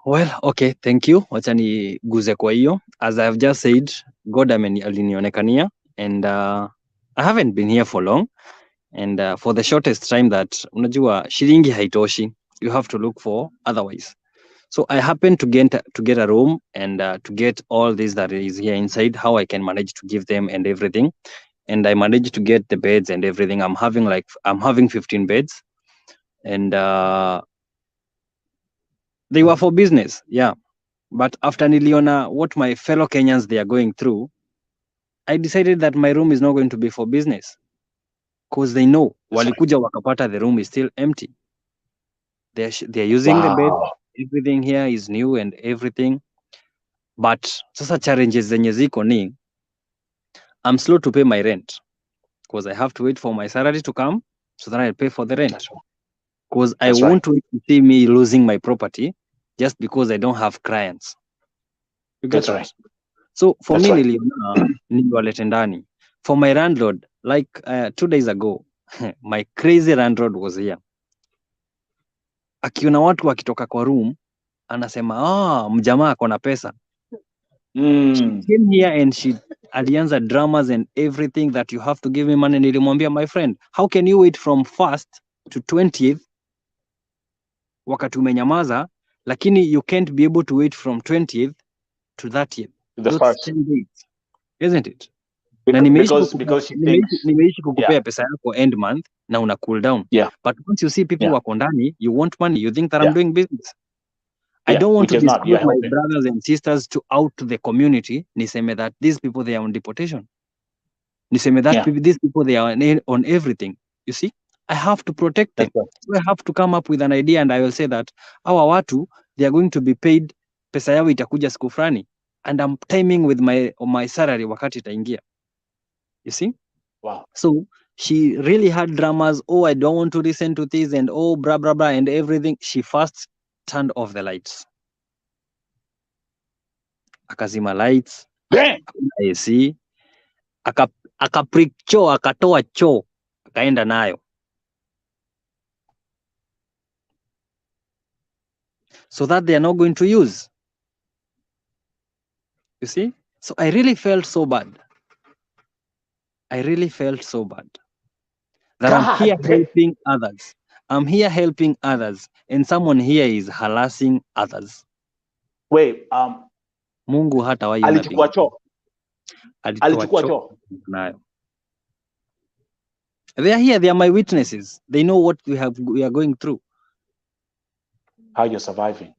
Well, okay, thank you. Wacha niguze kwa hiyo. As I have just said, God alinionekania, and I haven't been here for long, and for the shortest time that unajua shilingi haitoshi, you have to look for otherwise. So I happened to get a room, and to get all this that is here inside, how I can manage to give them and everything. And I managed to get the beds and everything. I'm having 15 beds, and they were for business, yeah. But after niliona what my fellow Kenyans they are going through, I decided that my room is not going to be for business, because they know walikuja wakapata the room is still empty. They're using the bed. Everything here is new and everything, but sasa challenges zenye ziko ni I'm slow to pay my rent, because I have to wait for my salary to come so that I pay for the rent, because I won't wait to see me losing my property just because I don't have clients. You get right. So for me niliwalete ndani. For my landlord, like 2 days ago my crazy landlord was here. Akiona watu wakitoka kwa room anasema mjamaa ako na pesa. She came here and alianza dramas and everything that you have to give me money. Nilimwambia, my friend, how can you wait from 1st to 20th wakati umenyamaza, lakini you can't be able to wait from 20th to 30th. That's 10 days, isn't it? Nimeishi kukupea pesa yako end month na una cool down. But once you see people wako ndani, you want money, you think that I'm doing business. I don't want to disclose my brothers and sisters to out to the community. Niseme that these people, they are on deportation. Niseme that these people, they are on everything. You see, I have to protect them. So I have to come up with an idea, and I will say that our watu, they are going to be paid pesa yao itakuja siku fulani, and I'm timing with my salary wakati itaingia. You see? Wow. So she really had dramas. Oh, I don't want to listen to this, and oh, blah blah blah, and everything. She first turned off the lights. Akazima lights. Damn. AC. Akaprick choo, akatoa choo, akaenda nayo. So that they are not going to use. You see? So I really felt so bad. I really felt so bad. That I'm here helping others. I'm here helping others. And someone here is harassing others. Wait, Mungu hata wayo alichukua choo. Alichukua choo. Nayo. They are here. They are my witnesses. They know what we are going through. How you're surviving.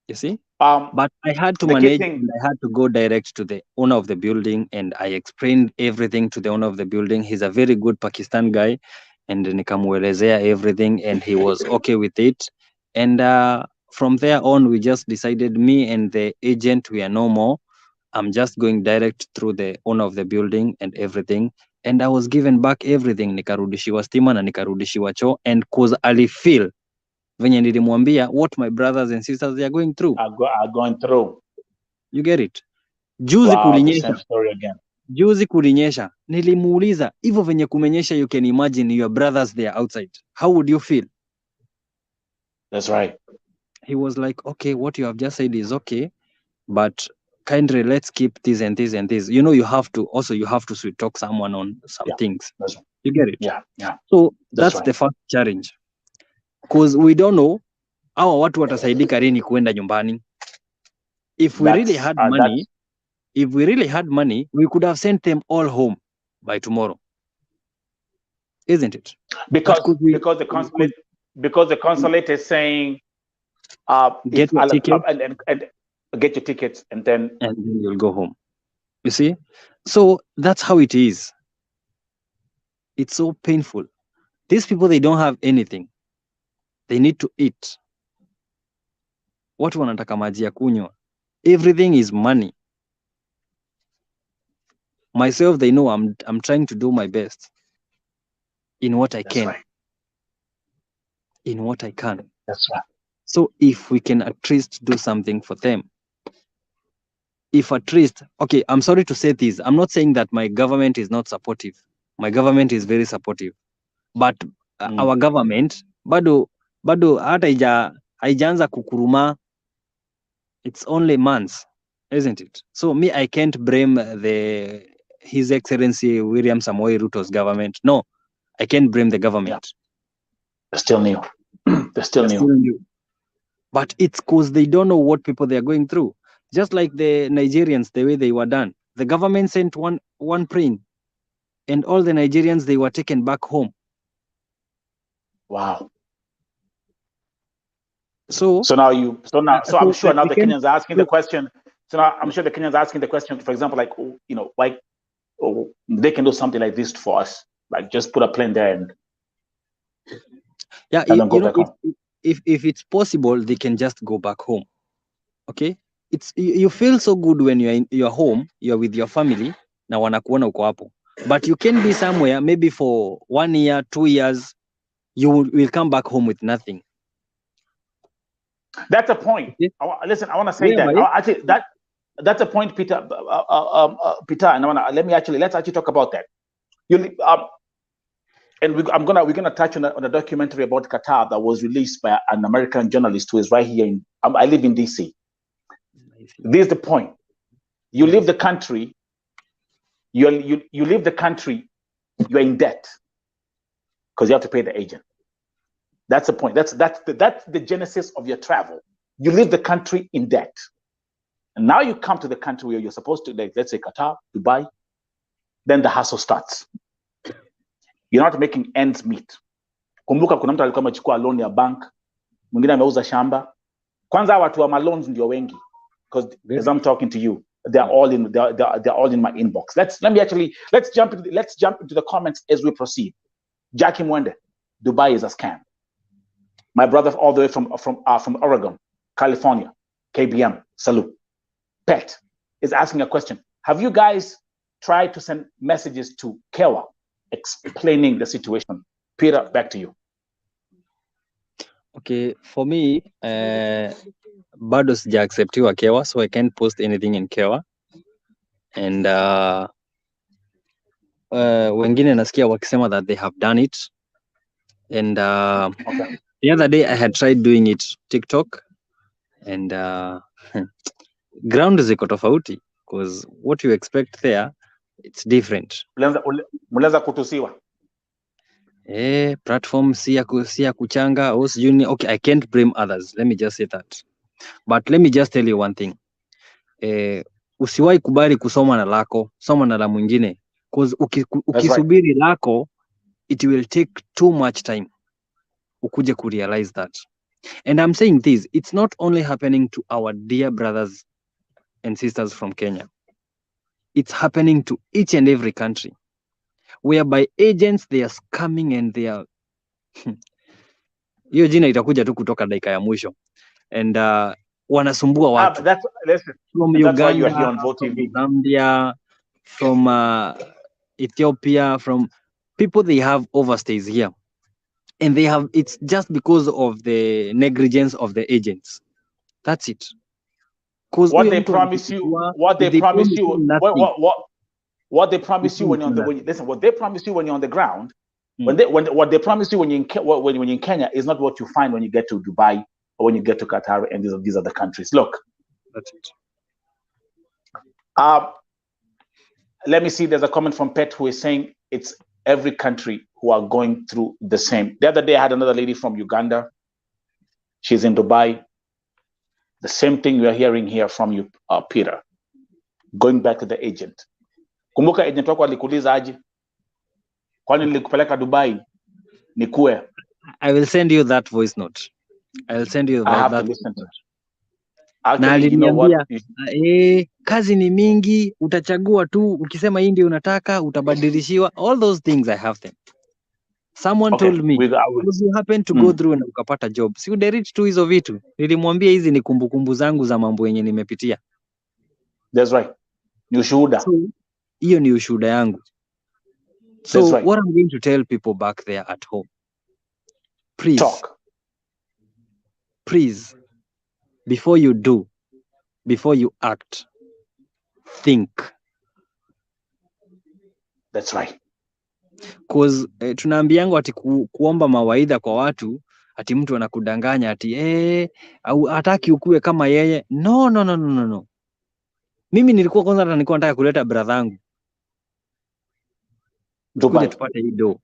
You see? But I had to manage, and I had to go direct to the owner of the building, and I explained everything to the owner of the building. He's a very good Pakistan guy, and nikamuelezea everything, and he was okay with it. And from there on, we just decided, me and the agent, we are no more. I'm just going direct through the owner of the building and everything. And I was given back everything. Nikarudishiwa stima na nikarudishiwa choo, and cause I feel venye nilimwambia what my brothers and sisters they are going through. Are going through. You get it? Juzi kulinyesha. The same story again. Juzi kulinyesha. Nilimuuliza, hivyo venye kumenyesha, you can imagine your brothers they are outside. How would you feel? That's right. He was like, okay, what you have just said is okay, but kindly let's keep this and this and this. You know, you have to sweet talk someone on some things. Right. You get it? Yeah. So that's right. The first challenge. Because we don't know hawa watu watasaidika lini kuenda nyumbani. If we really had money, we could have sent them all home by tomorrow. Isn't it? Because the consulate is saying get your ticket and get your tickets and then you'll go home. You see? So that's how it is. It's so painful. These people, they don't have anything. They need to eat. Watu wanataka maji ya kunywa. Everything is money. Myself, they know I'm trying to do my best in what I can. Right. In what I can. That's right. So if we can at least do something for them, if at least, okay, I'm sorry to say this. I'm not saying that my government is not supportive. My government is very supportive. But our government, bado hata haijaanza kukuruma. It's only months, isn't it? So me, I can't blame His Excellency William Samoei Ruto's government. No, I can't blame the government. Yeah. They're still new. They're still new. But it's because they don't know what people they are going through. Just like the Nigerians, the way they were done. The government sent one plane, and all the Nigerians, they were taken back home. Wow. So I'm sure now the Kenyans are asking the question. So now I'm sure the Kenyans are asking the question, for example, like, why they can do something like this for us, like just put a plane there and if it's possible, they can just go back home. Okay, you feel so good when you're home, you're with your family, na wanakuona uko hapo. But you can be somewhere maybe for 1 year, 2 years, you will come back home with nothing. That's a point. Listen, I want to say actually that's a point, Peter. Peter, and let's actually talk about that. We're gonna touch on a documentary about Qatar that was released by an American journalist who is right here I live in DC. This is the point. You leave the country. You leave the country. You're in debt because you have to pay the agent. That's the point. That's the genesis of your travel. You leave the country in debt, and now you come to the country where you're supposed to, like, let's say Qatar, Dubai. Then the hustle starts. You're not making ends meet. Kumbuka kuna mtu alikuwa amechukua loan ya bank, mwingine ameuza shamba. Kwanza watu wa loans ndio wengi, because as I'm talking to you, they're all in my inbox. Let's jump into the comments as we proceed. Jackie Mwende, Dubai is a scam. My brother all the way from Oregon, California. KBM, salute. Pet is asking a question. Have you guys tried to send messages to Kewa explaining the situation? Peter, back to you. Okay, for me, bado sija acceptiwa Kewa, so I can't post anything in Kewa. And wengine nasikia wakisema that they have done it. And Okay. the other day I had tried doing it TikTok, and ground ziko tofauti, because what you expect there, it's different. Mlianza kutusiwa. Platform si ya kuchanga au sijui. Okay, I can't blame others, let me just say that. But let me just tell you one thing. Usiwahi kubali kusoma na lako, soma na la mwingine, because ukisubiri lako, it will take too much time ukuje kurealize that. And I'm saying this, it's not only happening to our dear brothers and sisters from Kenya. It's happening to each and every country, whereby agents, they are scamming and they are hiyo jina itakuja tu kutoka dakika ya mwisho, and wanasumbua watu from Uganda, from Zambia, from Ethiopia, from people they have overstays here, and they have, it's just because of the negligence of the agents. That's it. Because what they promise you, what they promise you when you're on the listen, what they promise you when you're on the ground, what they promise you when you're in Kenya is not what you find when you get to Dubai or when you get to Qatar and these other countries. Look, that's it. Let me see. There's a comment from Pet who is saying it's every country who are going through the same. The other day, I had another lady from Uganda. She's in Dubai. The same thing we are hearing here from you, Peter. Going back to the agent. Kumbuka agent wako alikuuliza aje? Kwani nilikupeleka Dubai nikue? I will send you that voice note. I will send you that. I have to listen to it. Actually, you know what? Kazi ni mingi, utachagua tu, ukisema hii ndio unataka, utabadilishiwa. All those things I have them. Someone told me, because you happen to go through na ukapata job. Si uderich tu hizo vitu. Nilimwambia hizi ni kumbukumbu zangu za mambo yenye nimepitia. That's right. Ni ushuhuda. So, hiyo ni ushuhuda yangu. So what I'm going to tell people back there at home, please, talk. Please, before you do, before you act, think. That's right. Because tunaambiango ati kuomba mawaidha kwa watu, ati mtu anakudanganya ati au hataki ukue kama yeye. No. Mimi nilikuwa kwanza nilikuwa nataka kuleta brother yangu Dubai tupate hii do.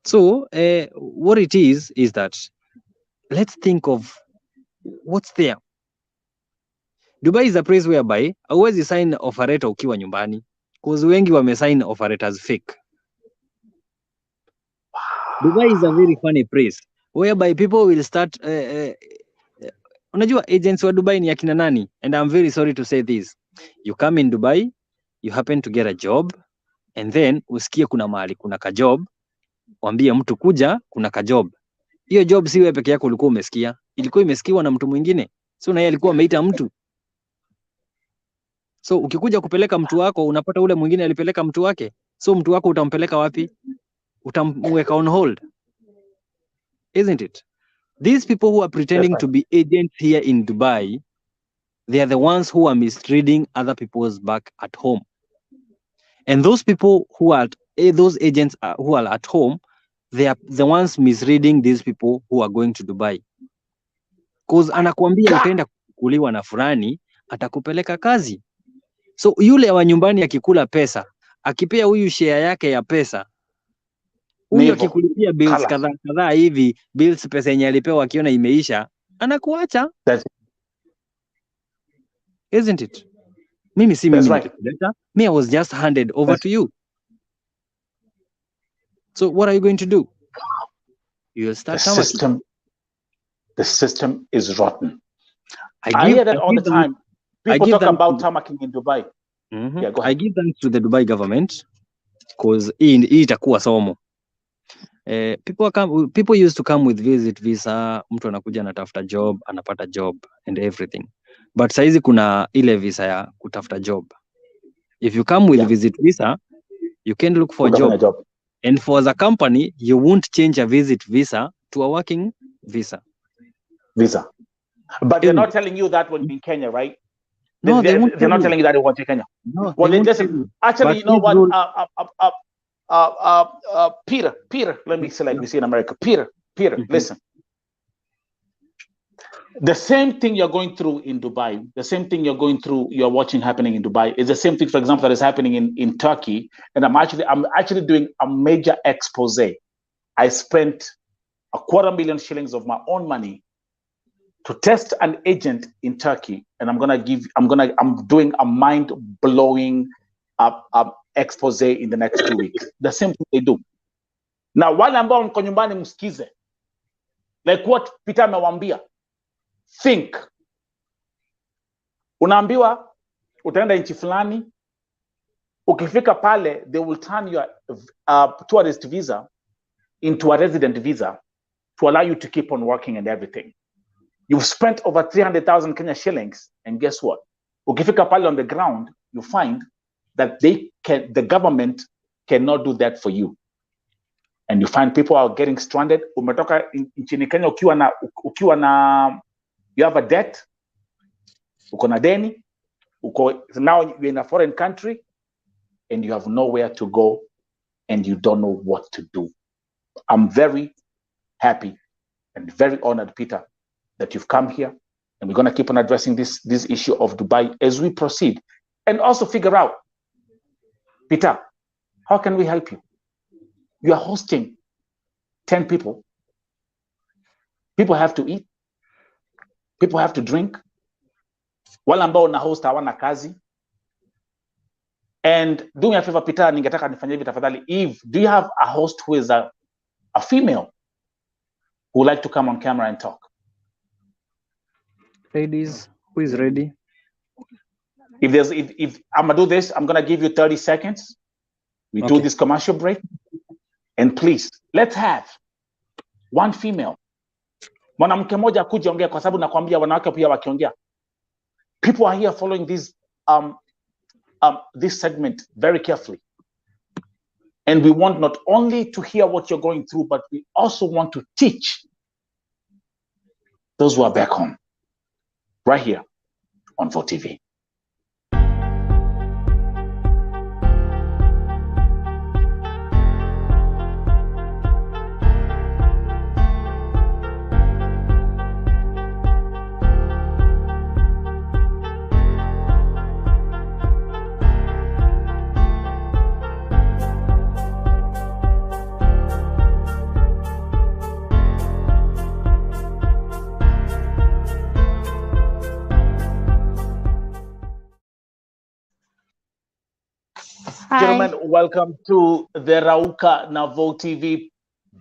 So what it is that let's think of what's there. Dubai is a place whereby hauwezi sign operator ukiwa nyumbani, because wengi wamesign operators fake. Dubai is a very funny place whereby people will start unajua agents wa Dubai ni akina nani? And I'm very sorry to say this. You come in Dubai, you happen to get a job, and then usikie kuna mahali kuna ka job, waambie mtu kuja kuna ka job. Hiyo job si wewe peke yako ulikuwa umesikia, ilikuwa imesikiwa na mtu mwingine. So na yeye alikuwa ameita mtu. So ukikuja kupeleka mtu wako, unapata ule mwingine alipeleka mtu wake. So mtu wako utampeleka wapi? Utamweka on hold. Isn't it? These people who are pretending to be agents here in Dubai, they are the ones who are misleading other people's back at home. And those people who are, those agents who are at home, they are the ones misleading these people who are going to Dubai. Because anakuambia utaenda kukuliwa na fulani, atakupeleka kazi. So yule wa nyumbani akikula pesa, akipea huyu share yake ya pesa, huyu akikulipia bills kadhaa hivi, bills pesa yenye alipewa akiona imeisha, anakuacha. Isn't it? Mimi si mimi nikikuleta. Me, I was just handed over to you. So what are you going to do? You'll start the system is rotten. I hear that all the time. People talk about tarmacking in Dubai. Yeah, go ahead. I give thanks to the Dubai government, because hii itakuwa somo. people used to come with visit visa, mtu anakuja anatafuta job, anapata job and everything. But saizi kuna ile visa ya kutafuta job. If you come with visit visa, you can look for a job. And for the company, you won't change a visit visa to a working visa. But they're not telling you that when you're in Kenya, right? No, they're not telling you that when you're in Kenya. No, well, they just actually, you know what? Peter, let me say like we see in America. Peter, listen. The same thing you're going through in Dubai, the same thing you're watching happening in Dubai is the same thing, for example, that is happening in Turkey. And I'm actually doing a major expose. I spent $250,000 shillings of my own money to test an agent in Turkey, and I'm doing a mind-blowing expose in the next 2 weeks. The same thing they do. Now, wale ambao mko nyumbani msikize, like what Peter amewambia, think. Unaambiwa utaenda nchi fulani, ukifika pale they will turn your tourist visa into a resident visa to allow you to keep on working and everything. You've spent over 300,000 Kenya shillings, and guess what? Ukifika pale on the ground, you find that the government cannot do that for you. And you find people are getting stranded. Umetoka nchini Kenya ukiwa na you have a debt, uko na deni, now you're in a foreign country and you have nowhere to go and you don't know what to do. I'm very happy and very honored, Peter, that you've come here, and we're going to keep on addressing this issue of Dubai as we proceed, and also figure out, Peter, how can we help you? You are hosting 10 people. People have to eat. People have to drink. Wale ambao na host hawana kazi. And do me a favor, Peter, ningetaka nifanye hivi tafadhali. Eve, do you have a host who is a female who would like to come on camera and talk? Ladies, who is ready? If I'm gonna do this, I'm gonna give you 30 seconds. We do this commercial break, and please let's have one female. Mwanamke moja kuja ongea, kwa sababu nakwambia wanawake pia wakiongea. People are here following this segment very carefully, and we want not only to hear what you're going through, but we also want to teach those who are back home. Right here on VOTE TV. Hi. Gentlemen, welcome to the Rauka na VOTE TV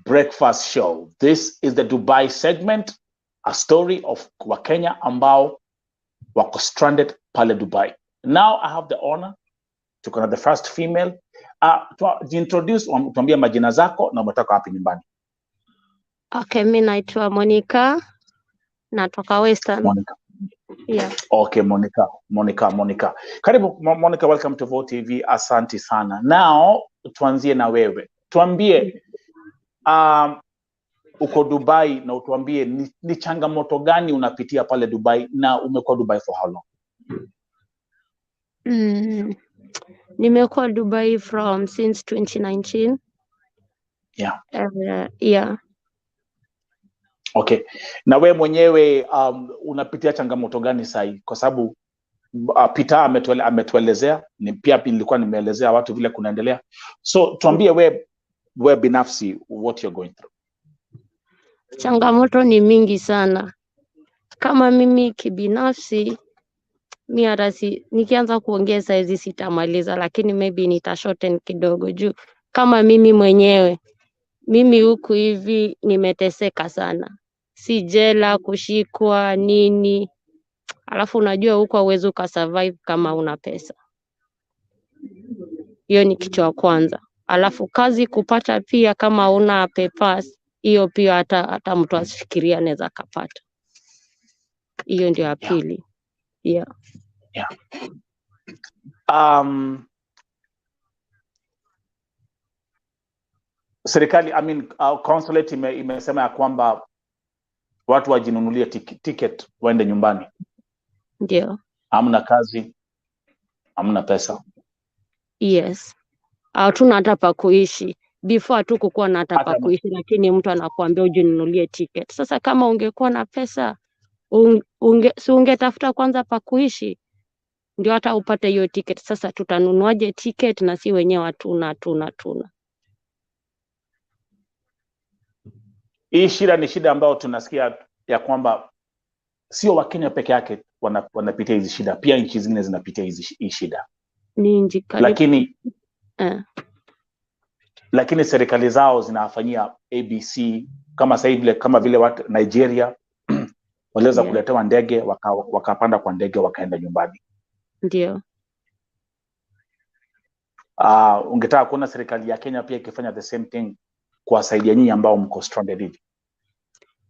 breakfast show. This is the Dubai segment, a story of Wakenya ambao wako stranded pale Dubai. Now I have the honor to connect the first female. Introduce, tuambie majina zako na umetoka wapi nyumbani. Okay, mimi naitwa Monica, natoka Western. Monica. Yeah. Okay, Monica. Karibu Monica, welcome to VOTE TV. Asante sana. Now tuanzie na wewe. Tuambie uko Dubai na utuambie ni changamoto gani unapitia pale Dubai na umekuwa Dubai for how long? Nimekuwa Dubai since 2019. Yeah. Yeah. Okay. Na wewe mwenyewe unapitia changamoto gani sasa? Kwa sababu Peter ametuelezea, ni pia nilikuwa nimeelezea watu vile kunaendelea. So tuambie wewe binafsi what you're going through. Changamoto ni mingi sana. Kama mimi kibinafsi, nikianza kuongea hizi sitamaliza, lakini maybe nitashorten kidogo juu. Kama mimi mwenyewe, mimi huku hivi nimeteseka sana. Si jela, kushikwa, nini. Alafu unajua huko hauwezi ukasurvive kama una pesa. Hiyo ni kitu cha kwanza. Alafu kazi kupata pia, kama una papers, hiyo pia hata mtu asifikiria anaweza kapata. Hiyo ndio ya pili. Yeah. Serikali, consulate imesema ya kwamba watu wajinunulie ticket waende nyumbani. Ndio. Hamna kazi, hamna pesa. Yes. Hatuna hata pa kuishi. Before tu kukuwa na hata pa kuishi, lakini mtu anakuambia ujinunulie ticket. Sasa kama ungekuwa na pesa, ungetafuta kwanza pa kuishi ndio hata upate hiyo ticket. Sasa tutanunuaje ticket na si wenyewe hatuna. Hii shida ni shida ambayo tunasikia ya kwamba sio Wakenya peke yake wanapitia hizi shida, pia nchi zingine zinapitia hii shida. Ni nchi lakini serikali zao zinawafanyia ABC kama vile watu Nigeria waliweza kuletewa ndege, wakapanda kwa ndege wakaenda nyumbani. Ndio. Ungetaka kuona serikali ya Kenya pia ikifanya the same thing kuwasaidia nyinyi ambao mko stranded hivi?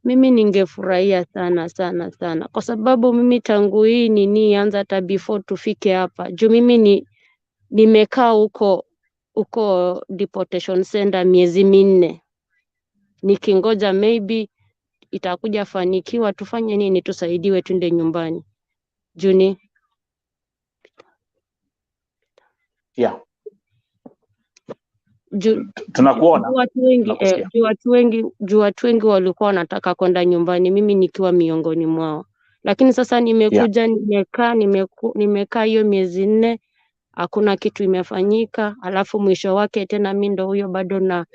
Mimi ningefurahia sana kwa sababu mimi tangu hii nianza hata before tufike hapa. Juu mimi nimekaa huko deportation center miezi 4 nikingoja maybe itakuja fanikiwa, tufanye nini, tusaidiwe twende nyumbani. Juni. Yeah. Tunakuona. Watu wengi walikuwa wanataka kwenda nyumbani, mimi nikiwa miongoni mwao. Lakini sasa nimekuja, nimekaa hiyo miezi 4, hakuna kitu imefanyika. Alafu mwisho wake tena mimi ndo huyo bado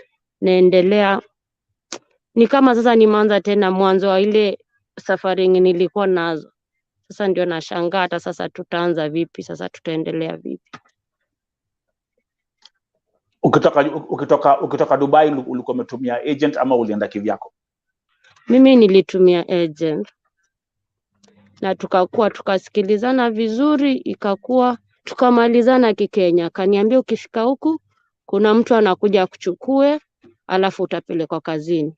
naendelea. Ni kama sasa nimeanza tena mwanzo wa ile safari nilikuwa nazo. Sasa ndio nashangaa hata sasa tutaanza vipi, sasa tutaendelea vipi. Ukitoka Dubai ulikuwa umetumia agent ama ulienda kivyako? Mimi nilitumia agent. Na tukasikilizana vizuri, ikakuwa tukamalizana Kikenya. Kaniambia ukifika huku kuna mtu anakuja kuchukue, alafu utapelekwa kazini.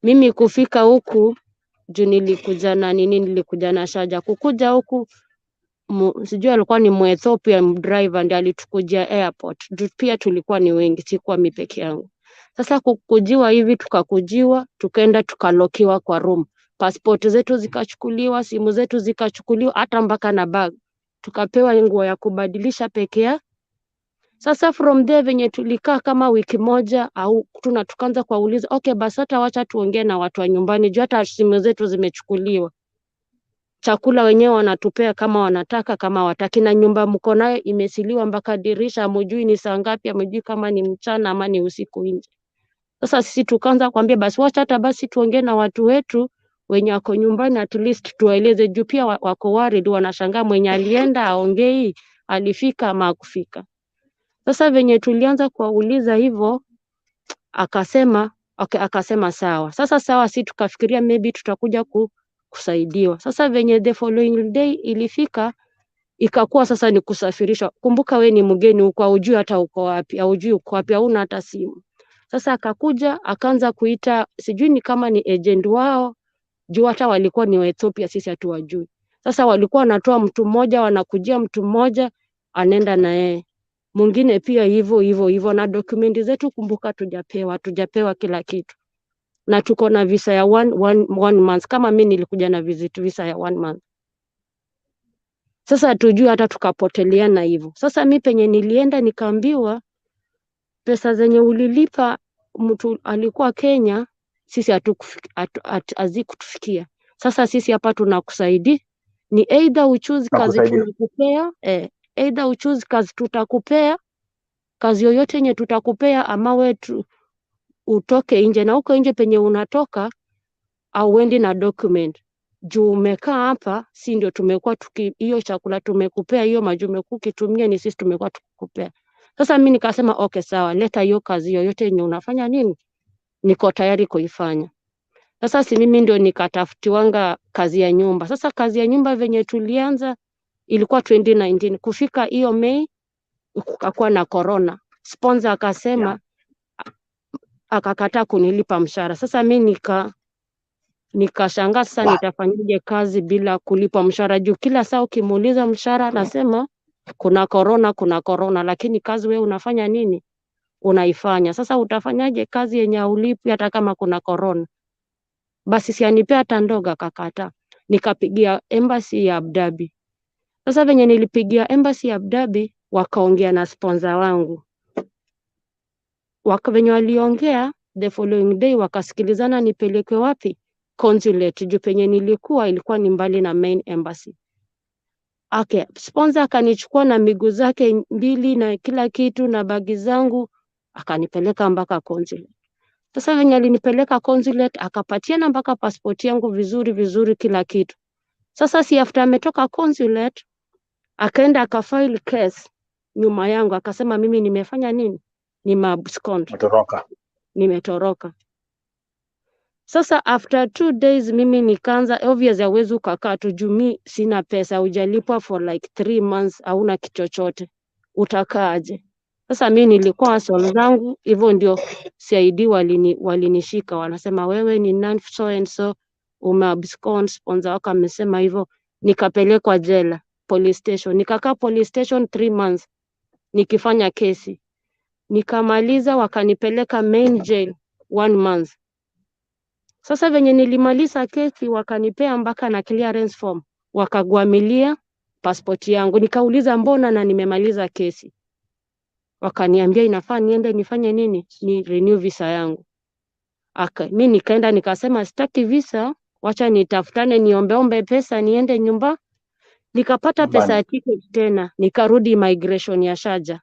Mimi kufika huku juu nilikuja na shaja kukuja huku, sijui alikuwa ni Mwethiopia driver ndiye alitukujia airport. Pia tulikuwa ni wengi, sikuwa mimi peke yangu. Sasa kukujiwa hivi, tukakujiwa, tukaenda tukalokiwa kwa room. Passport zetu zikachukuliwa, simu zetu zikachukuliwa, hata mpaka na bag. Tukapewa nguo ya kubadilisha pekee. Sasa from there venye tulikaa kama wiki moja au tukaanza kuuliza, okay basi hata wacha tuongee na watu wa nyumbani juu hata simu zetu zimechukuliwa. Chakula wenyewe wanatupea kama wanataka, kama wataki, na nyumba mko nayo imesiliwa mpaka dirisha, hamjui ni saa ngapi, hamjui kama ni mchana ama ni usiku nje. Sasa sisi tukaanza kuambia basi wacha hata basi tuongee na watu wetu wenye wako nyumbani, at least tuwaeleze juu pia wako worried, wanashangaa mwenye alienda aongei, alifika ama hakufika. Sasa venye tulianza kuwauliza hivyo, akasema sawa. Sasa sawa, si tukafikiria maybe tutakuja kusaidiwa. Sasa venye the following day ilifika, ikakuwa sasa ni kusafirishwa. Kumbuka we ni mgeni huko, hujui hata uko wapi, hujui uko wapi, hauna hata simu. Sasa akakuja akaanza kuita, sijui ni kama ni agent wao, juu hata walikuwa ni wa Ethiopia, sisi hatuwajui. Sasa walikuwa wanatoa mtu mmoja, wanakujia mtu mmoja, anaenda na yeye. Mwingine pia hivyo, na dokumenti zetu kumbuka tujapewa kila kitu. Na tuko na visa ya one month, kama mimi nilikuja na visa ya 1 month. Sasa tujui hata tukapoteleana hivyo. Sasa mimi penye nilienda nikaambiwa pesa zenye ulilipa mtu alikuwa Kenya, sisi hazikutufikia. Sasa sisi hapa tunakusaidia, ni either uchoose kazi tunakupea, either uchoose kazi tutakupea, kazi yoyote yenye tutakupea, ama wetu utoke nje, na uko nje penye unatoka au uende na document. Juu umekaa hapa, si ndio tumekuwa hiyo chakula tumekupea, hiyo maji umekuwa ukitumia ni sisi tumekuwa tukikupea. Sasa mimi nikasema okay sawa, leta hiyo kazi yoyote yenye unafanya nini, niko tayari kuifanya. Sasa si mimi ndio nikatafutiwanga kazi ya nyumba. Sasa kazi ya nyumba venye tulianza ilikuwa 2019, kufika hiyo Mei kukakuwa na corona. sponsor akasema akakataa kunilipa mshahara. Sasa mimi nikashangaa sasa nitafanyaje kazi bila kulipa mshahara, juu kila saa ukimuuliza mshahara anasema kuna corona, lakini kazi wewe unafanya nini? Unaifanya. Sasa utafanyaje kazi yenye haulipi hata kama kuna corona? Basi si anipea hata ndoga, akakataa. Nikapigia embassy ya Abu Dhabi. Sasa venye nilipigia embassy ya Abu Dhabi, wakaongea na sponsor wangu. Venye waliongea, the following day wakasikilizana nipelekwe wapi? Consulate, juu penye nilikuwa ilikuwa ni mbali na main embassy. Okay, sponsor akanichukua na miguu zake mbili na kila kitu na bagi zangu, akanipeleka mpaka consulate. Sasa venye alinipeleka consulate, akapatiana mpaka passport yangu vizuri kila kitu. Sasa si after ametoka consulate, akaenda akafile case nyuma yangu, akasema mimi nimefanya nini? Nimeabscond. Nimetoroka. Sasa after 2 days mimi nikaanza, obviously hauwezi ukakaa tu juu mimi sina pesa, hujalipwa for like 3 months, hauna kichochote. Utakaaje? Sasa mimi nilikuwa hustle zangu, hivyo ndio CID walinishika, wanasema wewe ni nani so and so, umeabscond, sponsor wako amesema hivyo. Nikapelekwa jela, police station. Nikakaa police station 3 months nikifanya kesi. Nikamaliza, wakanipeleka main jail 1 month. Sasa venye nilimaliza kesi, wakanipea mpaka na clearance form, wakagwamilia passport yangu. Nikauliza mbona na nimemaliza kesi? Wakaniambia inafaa niende nifanye nini? Ni renew visa yangu. Mimi nikaenda nikasema sitaki visa, wacha nitafutane niombeombe pesa niende nyumba. Nikapata pesa ya ticket tena, nikarudi immigration ya Sharjah.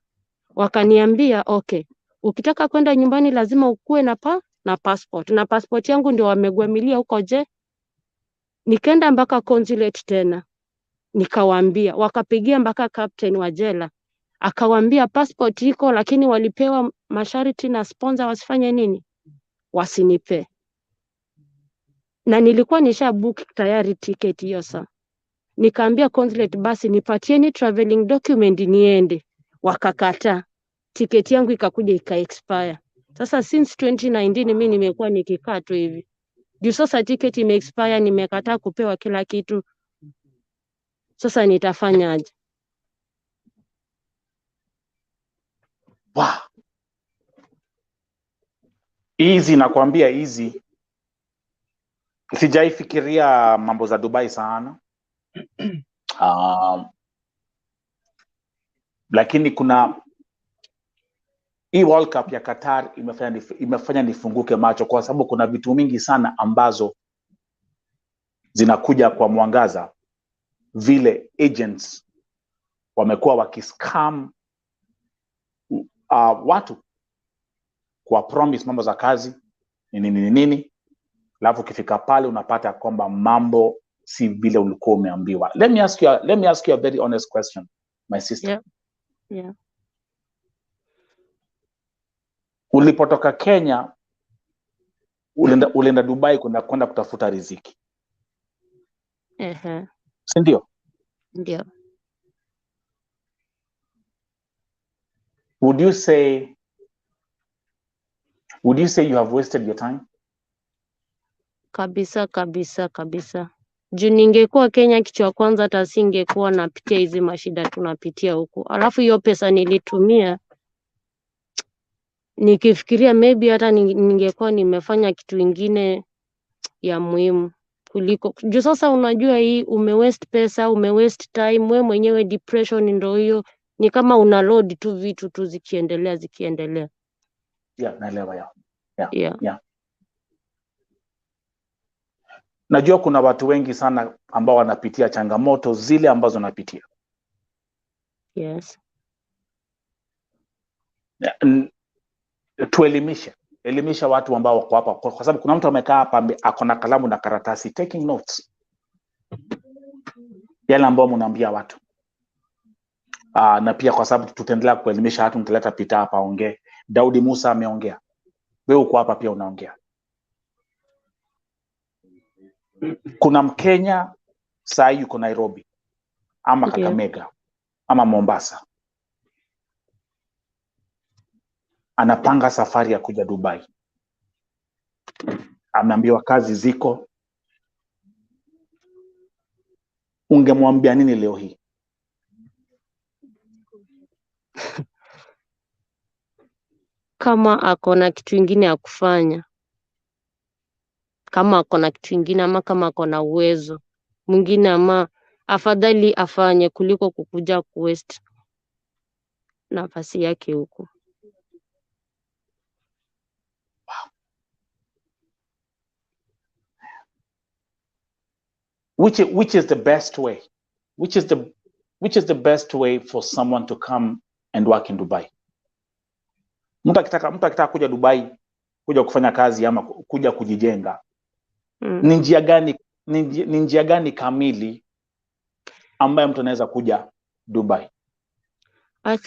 Wakaniambia okay, ukitaka kwenda nyumbani lazima ukue na passport. Na passport yangu ndio wamegwamilia huko je. Nikaenda mpaka consulate tena. Nikawaambia, wakapigia mpaka captain wa jela. Akawaambia passport iko, lakini walipewa masharti na sponsor wasifanye nini? Wasinipe. Na nilikuwa nisha book tayari ticket hiyo saa. Nikaambia consulate basi nipatieni traveling document niende. Wakakataa. Ticket yangu ikakuja ika-expire. Sasa since 2019 mimi nimekuwa nikikaa tu hivi. Juu sasa ticket ime-expire, nimekataa kupewa kila kitu. Sasa nitafanyaje? Wow. Easy, nakwambia easy. Sijaifikiria mambo za Dubai sana. Lakini kuna hii World Cup ya Qatar imefanya nifunguke macho, kwa sababu kuna vitu mingi sana ambazo zinakuja kwa mwangaza, vile agents wamekuwa wakiscam watu kwa promise mambo za kazi nini, alafu ukifika pale unapata kwamba mambo si vile ulikuwa umeambiwa. Let me ask you a very honest question, my sister. Yeah. Ulipotoka Kenya ulienda Dubai kwenda kutafuta riziki. Si ndio? Ndio. Would you say you have wasted your time? Kabisa. Juu ningekuwa Kenya kitu ya kwanza hata singekuwa napitia hizi mashida tunapitia huku. Alafu hiyo pesa nilitumia nikifikiria maybe hata ningekuwa nimefanya kitu ingine ya muhimu kuliko. Juu sasa unajua hii umewaste pesa, umewaste time, wewe mwenyewe depression ndio hiyo. Ni kama una load tu vitu tu zikiendelea. Yeah, naelewa. Yeah. Najua kuna watu wengi sana ambao wanapitia changamoto zile ambazo napitia. Yes. Elimisha watu ambao wako hapa, kwa sababu kuna mtu amekaa hapa ako na kalamu na karatasi taking notes. Yale ambao mnaambia watu. Na pia kwa sababu tutaendelea kuelimisha watu, mtaleta Peter hapa ongee. Daudi Musa ameongea. Wewe uko hapa pia unaongea. Kuna Mkenya saa yuko Nairobi ama Kakamega ama Mombasa. anapanga safari ya kuja Dubai, ameambiwa kazi ziko, ungemwambia nini leo hii? Kama akona kitu ingine ya kufanya, kama akona kitu ingine ama kama akona uwezo mwingine, ama afadhali afanye kuliko kukuja kuwaste nafasi yake huko. Which is the best way? Which is the best way for someone to come and work in Dubai? Mtu akitaka kuja Dubai kuja kufanya kazi ama kuja kujijenga, ni njia gani kamili ambayo mtu anaweza kuja Dubai? I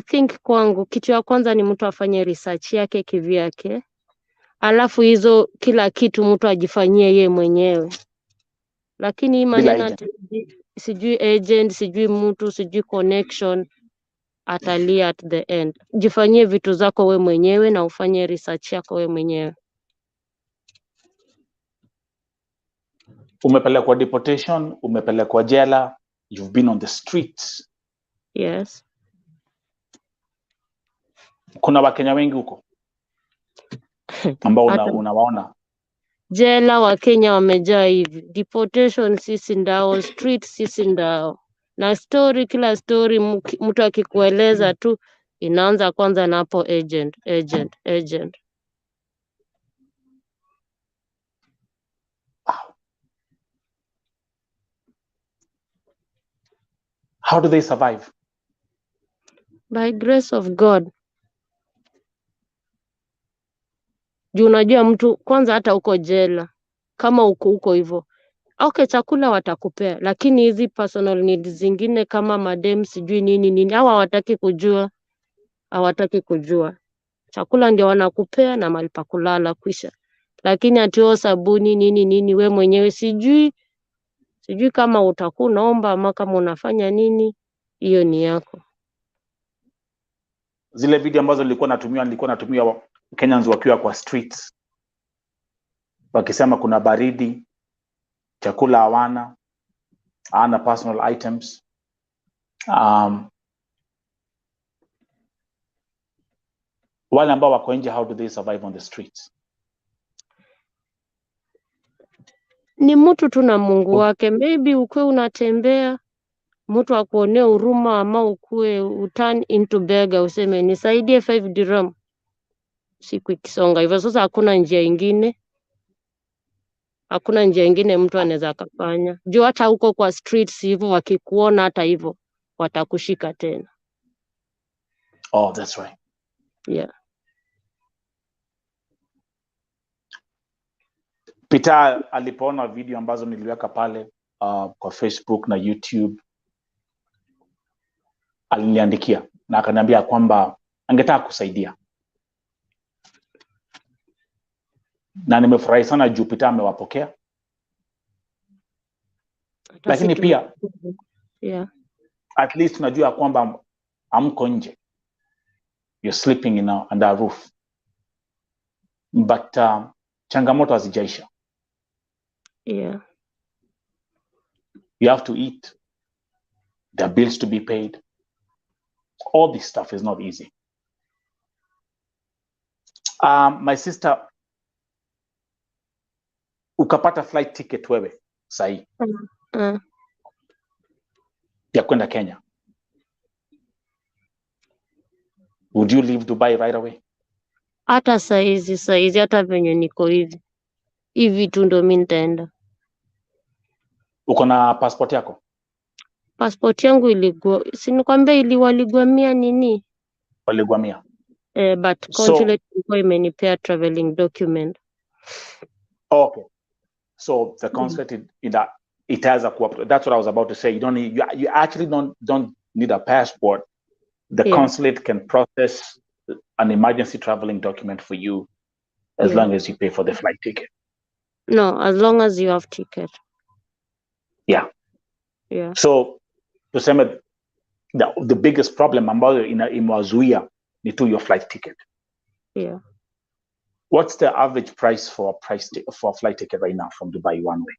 think kwangu kitu ya kwanza ni mtu afanye research yake kivyake, alafu hizo kila kitu mtu ajifanyie ye mwenyewe, lakini hii maneno sijui agent, sijui mtu, sijui connection, atalia at the end. Jifanyie vitu zako we mwenyewe na ufanye research yako we mwenyewe. Umepelekwa deportation, umepelekwa jela, you've been on the streets. Yes. Kuna Wakenya wengi huko ambao unawaona? Jela Wakenya wamejaa hivi, deportation sisi ndao, street sisi ndao, na story, kila story mtu akikueleza tu inaanza kwanza na hapo agent. How do they survive? By grace of God. Juu unajua mtu kwanza, hata uko jela kama uko hivyo, okay, chakula watakupea, lakini hizi personal needs zingine kama madem sijui nini hawa hawataki kujua. Chakula ndio wanakupea na mahali pa kulala kwisha, lakini atio sabuni nini we mwenyewe sijui kama utakuwa unaomba ama kama unafanya nini, hiyo ni yako. Zile video ambazo nilikuwa natumia Kenyans wakiwa kwa streets wakisema kuna baridi, chakula hawana personal items. Wale ambao wako nje, how do they survive on the streets? Ni mtu tu na Mungu wake. Maybe ukue unatembea mtu akuonea huruma, ama ukue uturn into beggar, useme nisaidie 5 dirham, siku ikisonga hivyo. Sasa hakuna njia ingine mtu anaweza akafanya, juu hata huko kwa streets hivyo wakikuona hata hivyo watakushika tena. Oh, that's right. Yeah. Peter alipoona video ambazo niliweka pale kwa Facebook na YouTube, aliniandikia na akaniambia kwamba angetaka kusaidia, na nimefurahi sana juu Peter amewapokea. Lakini pia at least tunajua kwamba amko nje, you're sleeping under a roof, but changamoto hazijaisha. Yeah. You have to eat, there are bills to be paid. All this stuff is not easy. My sister, ukapata flight ticket wewe sahi ya kwenda Kenya, would you leave Dubai right away? Hata saizi hata venye niko hivi tu ndo mimi nitaenda. Uko na passport yako? Passport yangu sinikwambia waligwamia nini? Waligwamia. But consulate ilikuwa imenipea traveling document. Okay. So the consulate it has that's what I was about to say. You actually don't need a passport. The consulate can process an emergency traveling document for you as long as you pay for the flight ticket. No, as long as you have ticket. Yeah. So tuseme the biggest problem ambayo imewazuia ni tu your flight ticket. Yeah. What's the average price for a flight ticket right now from Dubai one way?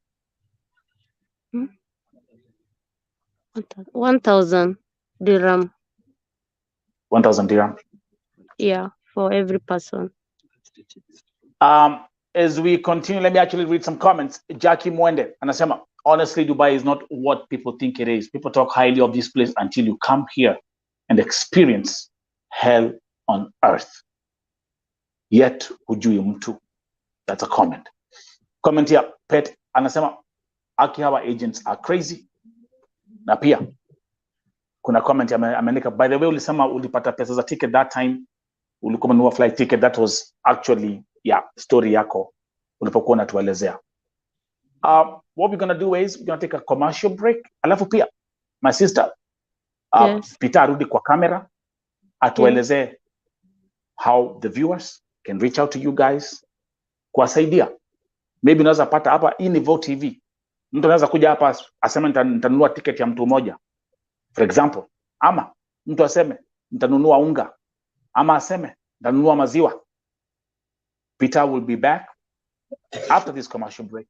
1,000 dirham. 1,000 dirham. Yeah, for every person. As we continue, let me actually read some comments. Jackie Mwende anasema, honestly, Dubai is not what people think it is. People talk highly of this place until you come here and experience hell on earth. Yet hujui mtu. That's a comment. Comment here, Pet anasema, aki hawa agents are crazy. Na pia kuna comment ameandika, by the way, ulisema ulipata pesa za ticket that time, ulikuwa umenunua flight ticket. That was actually story yako ulipokuwa unatuelezea. What we're gonna do is we're gonna take a commercial break. Alafu pia my sister Yes. Peter arudi kwa kamera atuelezee how the viewers can reach out to you guys kuwasaidia. Maybe unaweza pata hapa, hii ni Vote TV. Mtu anaweza kuja hapa aseme nitanunua ticket ya mtu mmoja, for example, ama mtu aseme nitanunua unga, ama aseme nitanunua maziwa. Peter will be back after this commercial break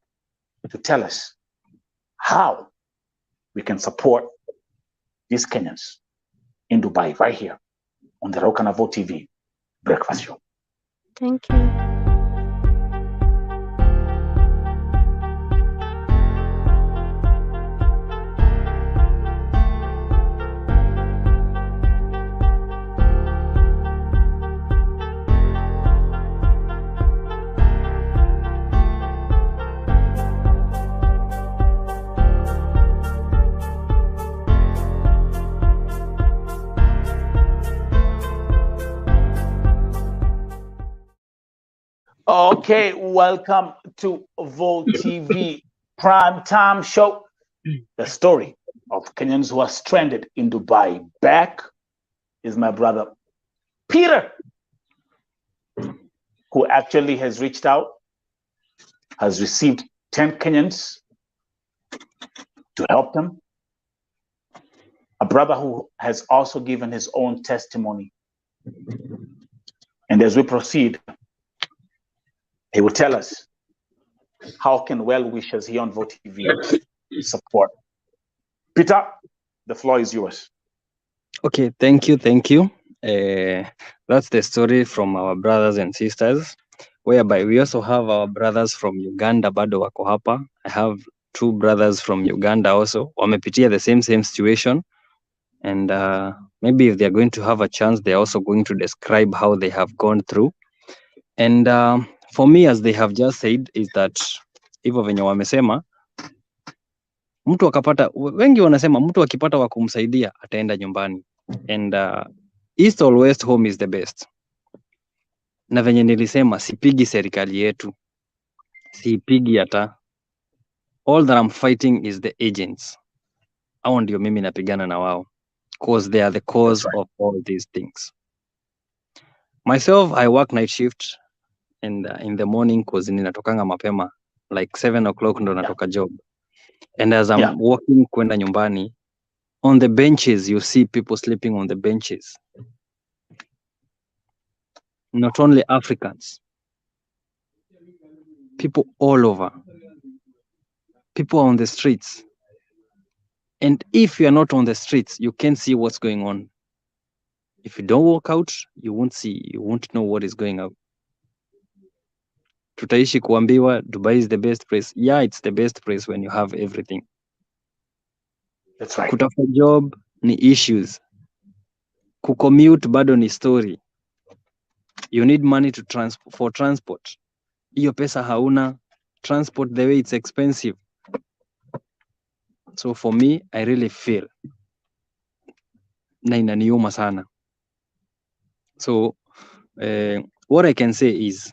to tell us how we can support these Kenyans in Dubai right here on the Raukana Vote TV breakfast show. Thank you. Okay, welcome to Vote TV Prime Time Show. The story of Kenyans who are stranded in Dubai. Back is my brother Peter, who actually has reached out, has received 10 Kenyans to help them. A brother who has also given his own testimony. And as we proceed, he will tell us how can well-wishers here on Vote TV support. Peter, the floor is yours. Okay, thank you. That's the story from our brothers and sisters, whereby we also have our brothers from Uganda bado wako hapa. I have 2 brothers from Uganda also. Wamepitia the same situation, and maybe if they're going to have a chance, they're also going to describe how they have gone through. And for me, as they have just said, is that hivyo venye wamesema, mtu akapata, wengi wanasema mtu akipata wa kumsaidia ataenda nyumbani, and East or West home is the best. Na venye nilisema, sipigi serikali yetu, sipigi hata. All that I'm fighting is the agents. Hao ndio mimi napigana na wao, because they are the cause of all these things. Myself, I work night shift, and in the morning, cause ninatokanga mapema, like 7 o'clock ndo natoka job. And as I'm walking kwenda nyumbani, on the benches, you see people sleeping on the benches. Not only Africans, people all over. People are on the streets. And if you are not on the streets, you can't see what's going on. If you don't walk out, you won't know what is going on. Tutaishi kuambiwa Dubai is the best place. Yeah, it's the best place when you have everything. That's right. Kutafuta job ni issues. Kucommute bado ni story. You need money for transport. Hiyo pesa hauna. Transport the way it's expensive. So for me, I really feel na inaniuma sana. So what I can say is,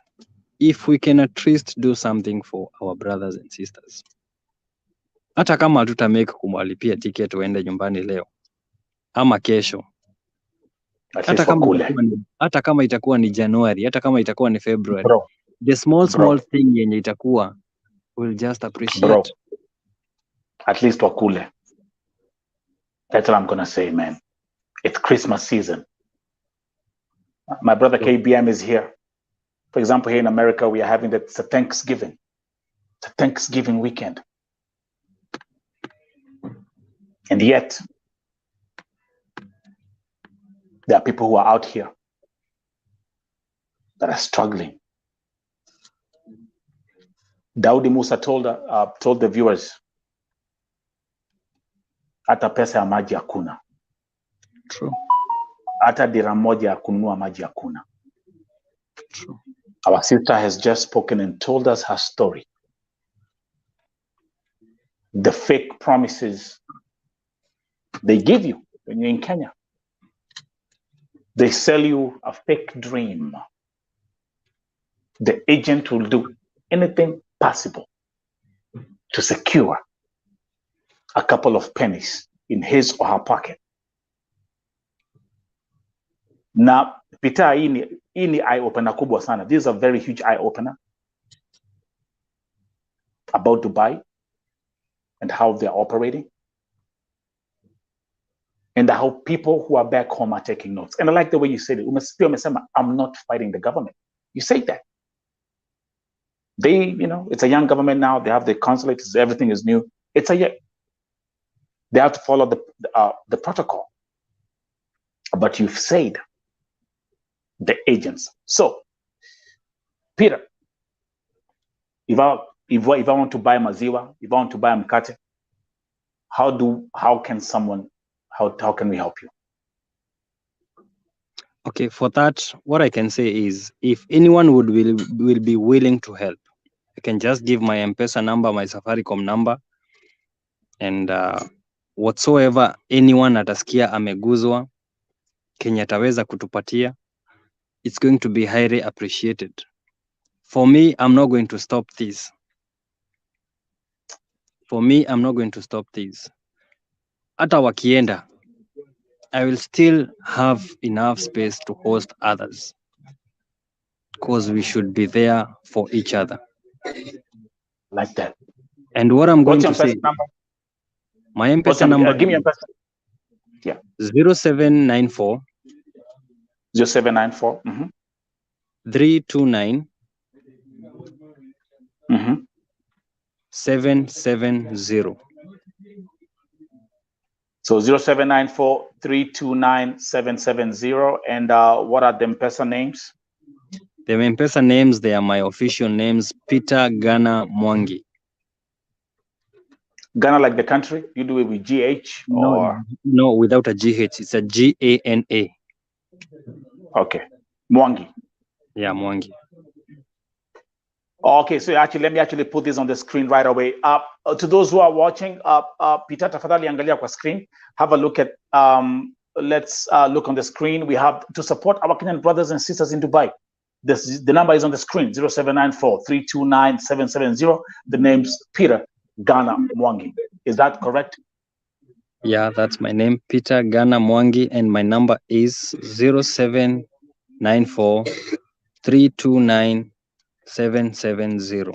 if we can at least do something for our brothers and sisters, hata kama hatuta make kumwalipia ticket uende nyumbani leo ama kesho, hata kama itakuwa ni January, hata kama itakuwa ni February, the small thing yenye itakuwa, we'll just appreciate. At least wakule. That's what I'm gonna say, man. It's Christmas season. My brother KBM is here. For example, here in America, we are having it's a Thanksgiving. It's a Thanksgiving weekend. And yet, there are people who are out here that are struggling. Daudi Musa told the viewers, hata pesa ya maji hakuna. True. Hata dira moja ya kununua maji hakuna. True. Our sister has just spoken and told us her story. The fake promises they give you when you're in Kenya. They sell you a fake dream. The agent will do anything possible to secure a couple of pennies in his or her pocket. Na Peter, hii ni eye opener kubwa sana. This is a very huge eye opener about Dubai and how they're operating and how people who are back home are taking notes. And I like the way you said it. I'm not fighting the government. You say that. They, it's a young government now. They have the consulates. Everything is new. They have to follow the protocol. But you've said the agents. So, Peter, if I want to buy maziwa, if I want to buy mkate, how can we help you? Okay, for that, what I can say is, if anyone will be willing to help, I can just give my M-Pesa number, my Safaricom number, and whatsoever anyone atasikia ameguzwa Kenya ataweza kutupatia, it's going to be highly appreciated. For me, I'm not going to stop this. Hata wakienda, I will still have enough space to host others, because we should be there for each other. Like that. And what I'm going to say, my M-Pesa number, give me your M-Pesa. Yeah. 0794 0794 329 770. 770. So 0794 329 770. And what are the M-Pesa names? The M-Pesa names, they are my official names, Peter Ghana Mwangi. Ghana like the country? You do it with GH or? No, without a GH. It's a GANA. Okay. Mwangi. Yeah, Mwangi. Okay, so let me put this on the screen right away. To those who are watching, Peter, tafadhali angalia kwa screen. Have a look at, let's look on the screen. We have to support our Kenyan brothers and sisters in Dubai. The number is on the screen, 0794 329 770. The name's Peter Ghana Mwangi. Is that correct? Yeah, that's my name, Peter Ghana Mwangi, and my number is 0794 329 770.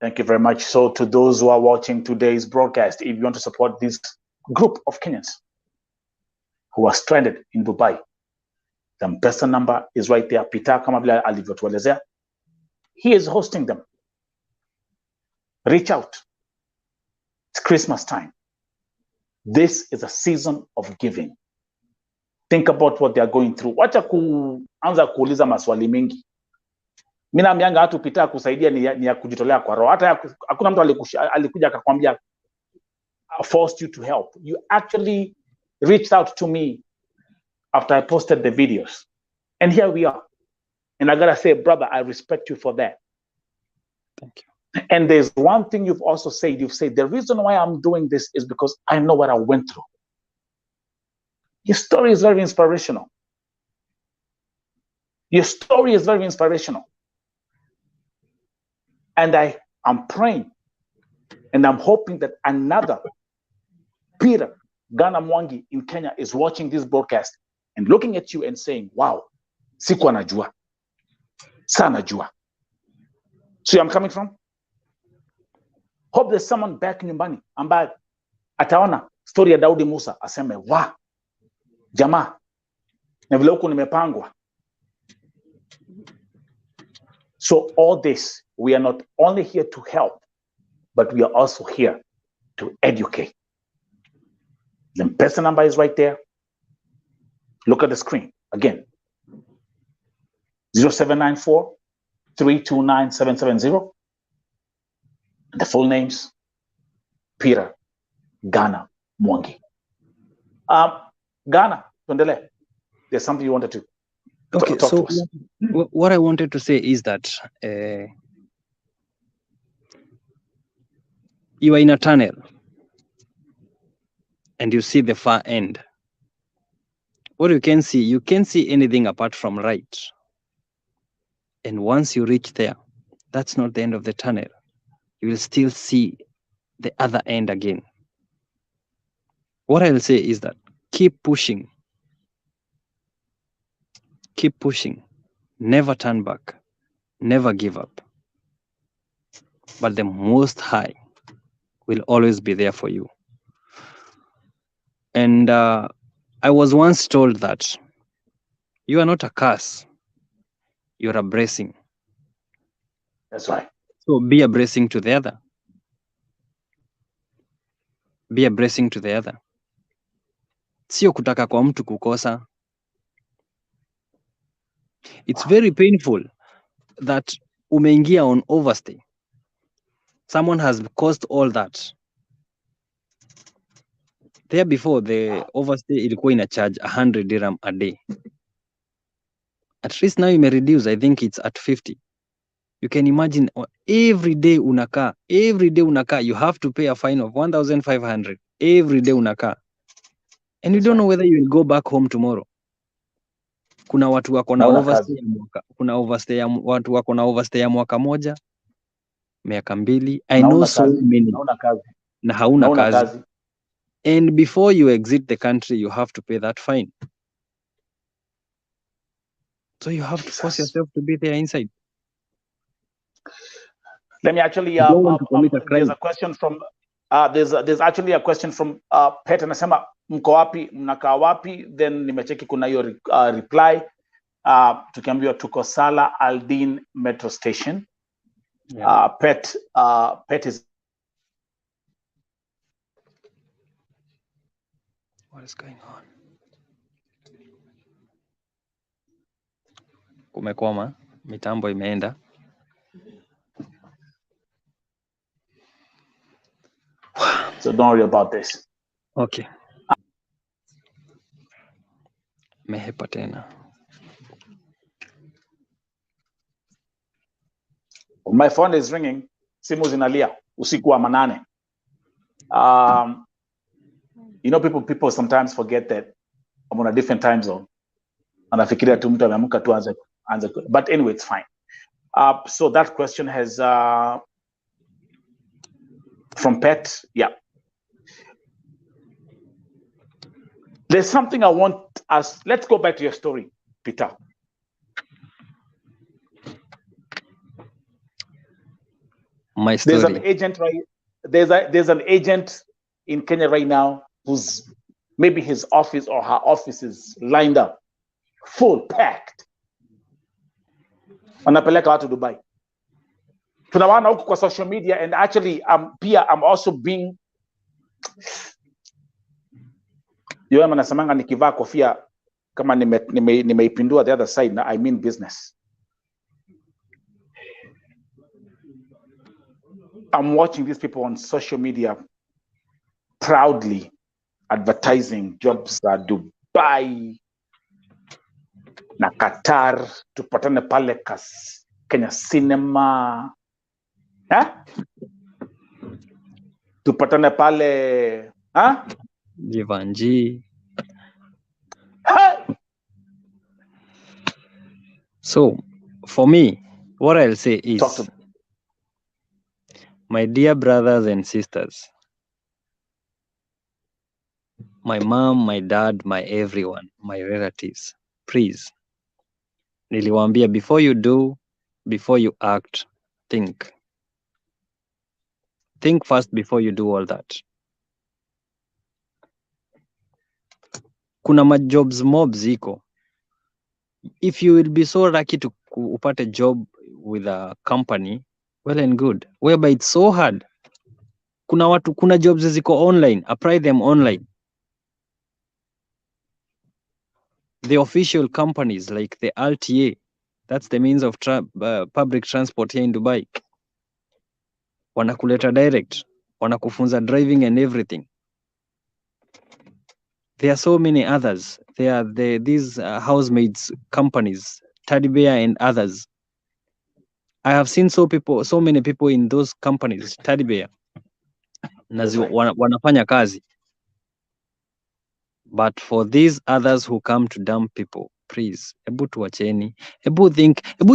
Thank you very much. So to those who are watching today's broadcast, if you want to support this group of Kenyans who are stranded in Dubai, the M-Pesa number is right there. Peter kama vile alivyotuelezea, he is hosting them. Reach out. It's Christmas time. This is a season of giving. Think about what they are going through. Wacha kuanza kuuliza maswali mengi. Mimi naambianga watu Peter kusaidia ni ya kujitolea kwa roho. Hata hakuna mtu alikuja akakwambia forced you to help. You actually reached out to me after I posted the videos. And here we are. And I gotta say, brother, I respect you for that. Thank you. And there's one thing you've also said. You've said, the reason why I'm doing this is because I know what I went through. Your story is very inspirational. Your story is very inspirational. And I'm praying and I'm hoping that another Peter Ghana Mwangi in Kenya is watching this broadcast and looking at you and saying, wow, sikuwa najua, sana jua. See where I'm coming from? Hope there's someone back nyumbani ambaye ataona story ya Daudi Musa aseme, wa jamaa na vile huku nimepangwa. So all this, we are not only here to help, but we are also here to educate. The M-Pesa number is right there. Look at the screen again. 0794 329 770. The full names, Peter Ghana Mwangi. Ghana, tuendelee. There's something you wanted to Okay, talk so to us. what I wanted to say is that you are in a tunnel and you see the far end. What you can't see anything apart from right. And once you reach there, that's not the end of the tunnel. You will still see the other end again. What I'll say is that keep pushing. Keep pushing. Never turn back. Never give up. But the Most High will always be there for you. And I was once told that you are not a curse. You're a blessing. That's right. So be a blessing to the other. Be a blessing to the other. Sio kutaka kwa mtu kukosa. It's very painful that umeingia on overstay. Someone has caused all that. There before, the overstay ilikuwa ina charge 100 dirham a day. At least now you may reduce, I think it's at 50. You can imagine every day unakaa, you have to pay a fine of 1,500 every day unakaa. And you don't know whether you will go back home tomorrow. Kuna watu wako na overstay ya mwaka, watu wako na overstay ya mwaka moja, miaka mbili. I know so many. Na hauna kazi. And before you exit the country, you have to pay that fine. So you have to force yourself to be there inside. Let me actually there's a question from there's actually a question from Pet anasema mko wapi, mnakaa wapi? Then nimecheki kuna hiyo reply tukiambiwa tuko Sala Aldin Metro Station. Yeah. Pet is what is going on? Kumekwama, mitambo imeenda. So don't worry about this. Okay. Mehepa tena. My phone is ringing. Simu zinalia usiku wa manane. You know, people sometimes forget that I'm on a different time zone. Anafikiria tu mtu ameamka tu anze. But anyway, it's fine. So that question has from Pet, yeah. There's something I want us. Let's go back to your story, Peter. My story. There's an agent there's an agent in Kenya right now who's maybe his office or her office is lined up, full packed. Wanapeleka watu Dubai. Tunawana huko kwa social media, and actually I'm also being yeye anasemanga nikivaa kofia kama nimeipindua the other side, na I mean business. I'm watching these people on social media proudly advertising jobs at Dubai na Qatar, tupatane pale Kenya Cinema. Tupatane pale Jivanji. So, for me, what I'll say is, my dear brothers and sisters, my mom, my dad, my everyone, my relatives, please, niliwaambia, before you do, before you act, think. Think first before you do all that. Kuna majobs mob ziko. If you will be so lucky to upate a job with a company, well and good, whereby it's so hard. Kuna jobs ziko online, apply them online. The official companies like the RTA, that's the means of public transport here in Dubai, wanakuleta direct, wanakufunza driving and everything. There are so many others. There are these housemaids companies, Teddy Bear and others. I have seen so many people in those companies, Teddy Bear, wanafanya kazi. But for these others who come to dump people, please, ebu tuwacheni, ebu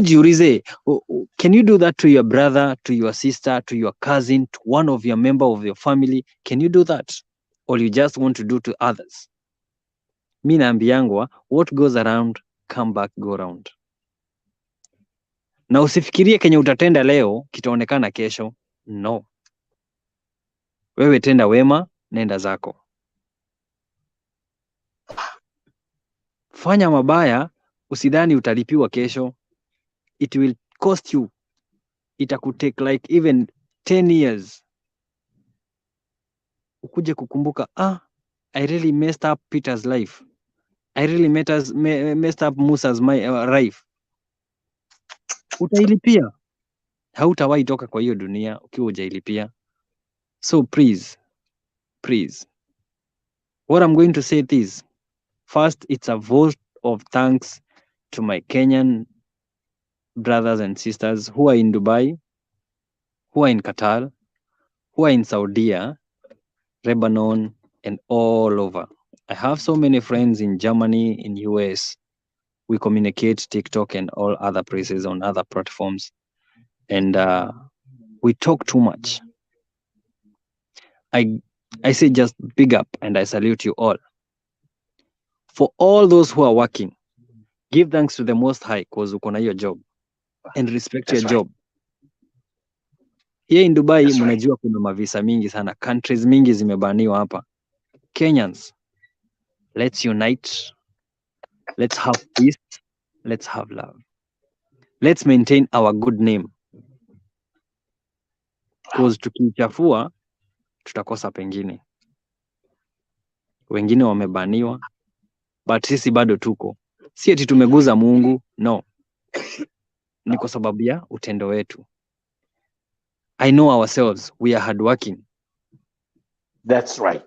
jiulize, can you do that to your brother, to your sister, to your cousin, to one of your member of your family? Can you do that? Or you just want to do to others? Mi naambiangwa, what goes around, come back, go round. Na usifikirie kenye utatenda leo, kitaonekana kesho. No. Wewe tenda wema, nenda zako. Fanya mabaya, usidhani utalipiwa kesho. It will cost you. Itakutake like even 10 years. Ukuje kukumbuka, I really messed up Peter's life. I really messed up Musa's life. Utailipia. Hautawahi toka kwa hiyo dunia ukiwa hujailipia. So please, what I'm going to say is, first, it's a vote of thanks to my Kenyan brothers and sisters who are in Dubai, who are in Qatar, who are in Saudi, Lebanon, and all over. I have so many friends in Germany, in US. We communicate TikTok and all other places on other platforms. And we talk too much. I say just big up and I salute you all. For all those who are working, give thanks to the Most High because uko na hiyo job and respect your job. Here in Dubai, mnajua kuna mavisa mingi sana. Countries mingi zimebaniwa hapa. Kenyans, let's unite. Let's have peace. Let's have love. Let's maintain our good name. Because tukichafua, tutakosa pengine. Wengine wamebaniwa, but sisi bado tuko. Si eti tumeguza Mungu, no. Ni kwa sababu ya utendo wetu. I know ourselves, we are hardworking. That's right.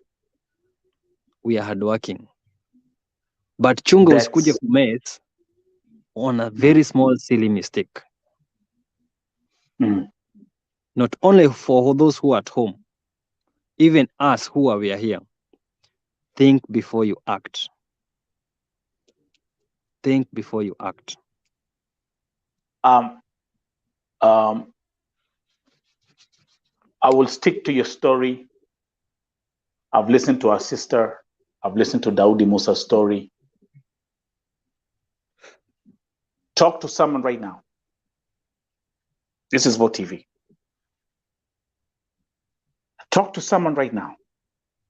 We are hardworking. But chunga usikuje kumess on a very small silly mistake. Not only for those who are at home, even us who are here. Think before you act. Think before you act. I will stick to your story. I've listened to our sister. I've listened to Daudi Musa's story. Talk to someone right now. This is Vote TV. Talk to someone right now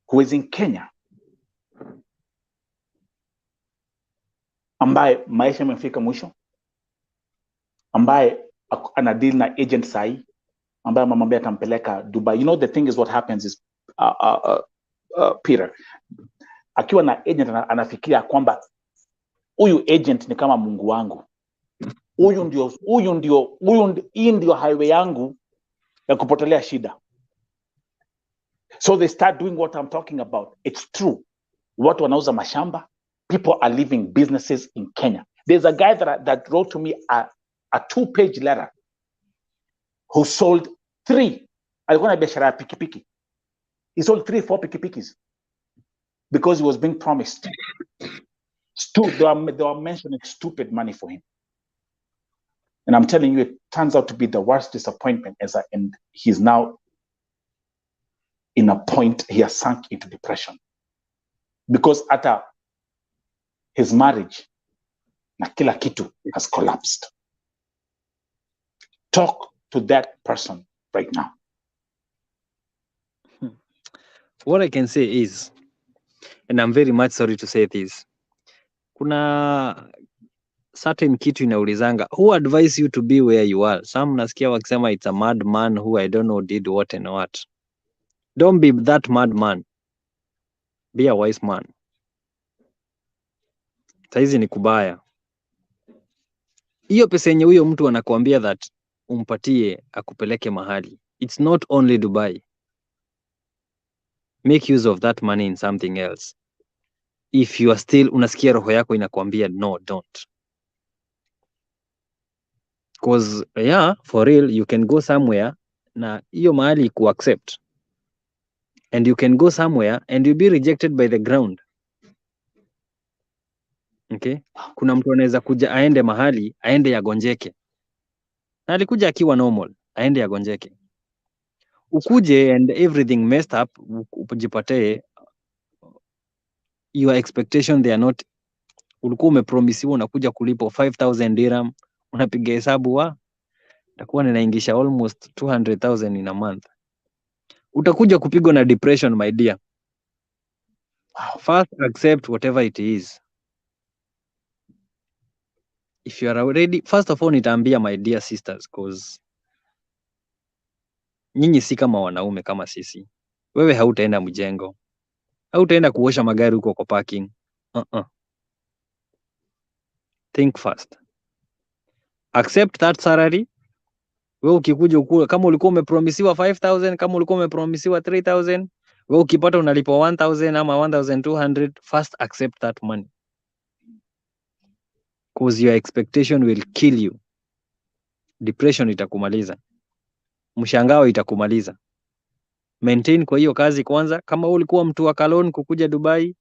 who is in Kenya, ambaye maisha yamefika mwisho, ambaye ana deal na agent sahi, ambaye mamwambia atampeleka Dubai. You know, the thing is, what happens is, Peter, akiwa na agent anafikiria kwamba huyu agent ni kama Mungu wangu, hii ndio highway yangu ya kupotelea shida. So they start doing what I'm talking about. It's true. Watu wanauza mashamba. People are leaving businesses in Kenya. There's a guy that wrote to me a 2-page letter who sold 3. Alikuwa na biashara ya pikipiki. He sold 3-4 pikipikis because he was being promised. They were mentioning stupid money for him. And I'm telling you, it turns out to be the worst disappointment, and he's now in a point he has sunk into depression because after his marriage na kila kitu has collapsed. Talk to that person right now. What I can say is, and I'm very much sorry to say this, kuna certain kitu inaulizanga, who advise you to be where you are? Some nasikia wakisema it's a madman who I don't know did what and what. Don't be that madman, be a wise man. Saizi ni kubaya. Hiyo pesa yenye huyo mtu anakuambia that umpatie akupeleke mahali, it's not only Dubai. Make use of that money in something else. If you are still unasikia roho yako inakuambia no, don't. Cause yeah, for real, you can go somewhere na hiyo mahali ku accept, and you can go somewhere and you be rejected by the ground. Okay, kuna mtu anaweza kuja aende mahali aende yagonjeke, na alikuja akiwa normal, aende yagonjeke, ukuje and everything messed up, upajipate your expectation they are not. Ulikuwa umepromisiwa unakuja kulipo 5000 dirham, unapiga hesabu wa takuwa ninaingisha almost 200,000 in a month. Utakuja kupigwa na depression, my dear. First accept whatever it is. If you are already, first of all nitaambia my dear sisters, cause nyinyi si kama wanaume kama sisi. Wewe hautaenda mjengo, hautaenda kuosha magari huko kwa parking. Think first. Accept that salary. Wewe ukikuja ukue, kama ulikuwa umepromisiwa 5000, kama ulikuwa umepromisiwa 3000, wewe ukipata unalipa 1000 ama 1200, first accept that money. Cause your expectation will kill you. Depression itakumaliza. Mshangao itakumaliza. Maintain kwa hiyo kazi kwanza. Kama ulikuwa mtu wa Cologne kukuja Dubai,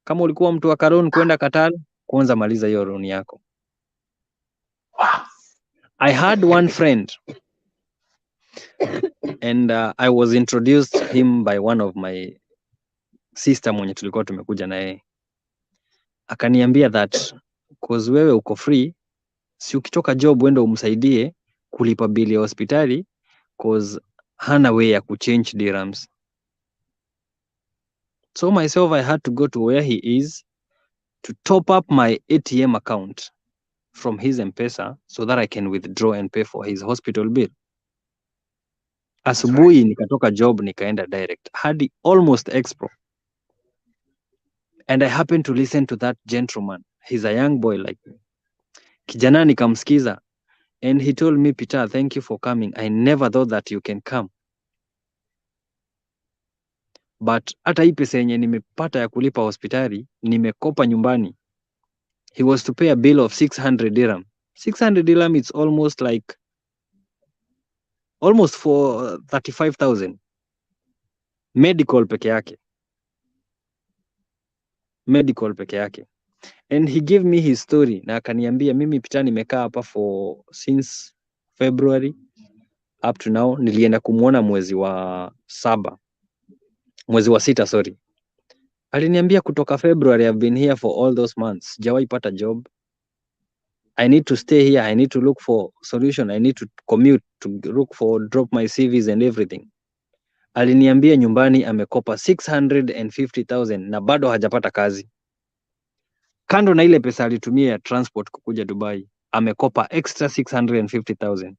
kama ulikuwa mtu wa Cologne kwenda Qatar, kwanza maliza hiyo loan yako. I had one friend and I was introduced him by one of my sister mwenye tulikuwa tumekuja na yeye. Akaniambia that cause wewe uko free, si ukitoka job uende umsaidie kulipa bili ya hospitali, cause hana way ya kuchange dirhams. So myself, I had to go to where he is to top up my ATM account from his M-Pesa so that I can withdraw and pay for his hospital bill. Asubuhi nikatoka job nikaenda direct hadi almost Expo. And I happened to listen to that gentleman. He's a young boy like me. Kijana nikamsikiza and he told me, Peter, thank you for coming. I never thought that you can come. But hata hii pesa yenye nimepata ya kulipa hospitali, nimekopa nyumbani. He was to pay a bill of 600 dirham. 600 dirham, it's almost like, almost for 35,000. Medical peke yake. Medical peke yake. And he gave me his story. Na akaniambia, mimi Peter nimekaa hapa for since February up to now. Nilienda kumuona mwezi wa 6, sorry. Aliniambia kutoka February I've been here for all those months. Sijawahi pata job. I need to stay here. I need to look for solution. I need to commute to drop my CVs and everything. Aliniambia nyumbani amekopa 650,000 na bado hajapata kazi. Kando na ile pesa alitumia ya transport kukuja Dubai, amekopa extra 650,000.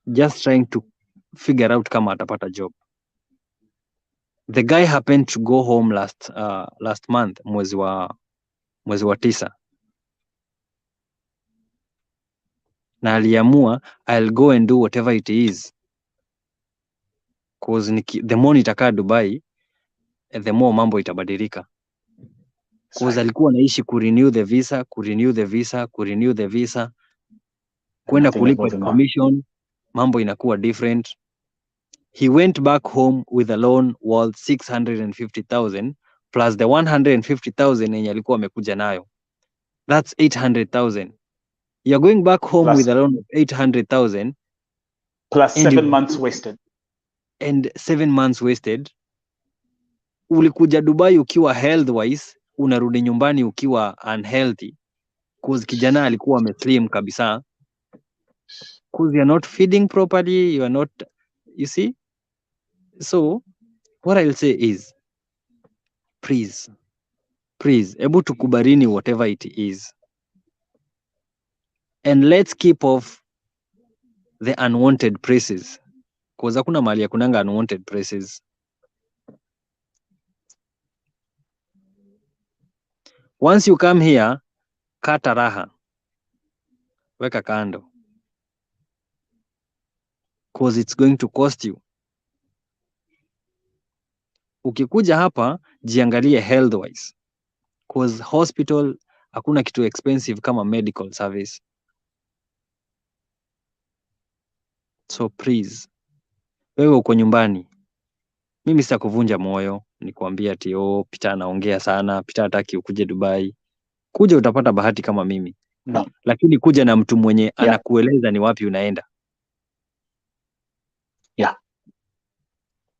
Just trying to figure out kama atapata job. The guy happened to go home last month, mwezi wa 9. Na aliamua I'll go and do whatever it is. Cause the more nitakaa Dubai, the more mambo itabadilika. Cause alikuwa anaishi kurenew the visa, kwenda kulipa commission, mambo inakuwa different. He went back home with a loan worth 650,000 plus the 150,000 yenye alikuwa amekuja nayo. That's 800,000. You're going back home plus, with a loan of 800,000 plus 7 months wasted. And 7 months wasted. Ulikuja Dubai ukiwa health wise, unarudi nyumbani ukiwa unhealthy. Cause kijana alikuwa ameslim kabisa. Cause you're not feeding properly, you are not, you see? So, what I'll say is, please please, ebu tukubarini whatever it is. And let's keep off the unwanted praises. Cause hakuna mahali ya kunanga unwanted praises. Once you come here, kata raha. Weka kando. Cause it's going to cost you. Ukikuja hapa, jiangalie health wise. Cause hospital, hakuna kitu expensive kama medical service. So please, wewe uko nyumbani. Mimi sitakuvunja moyo, nikuambia ati Peter anaongea sana, Peter hataki ukuje Dubai. Kuja utapata bahati kama mimi. No. Lakini kuja na mtu mwenye anakueleza ni wapi unaenda. Yeah.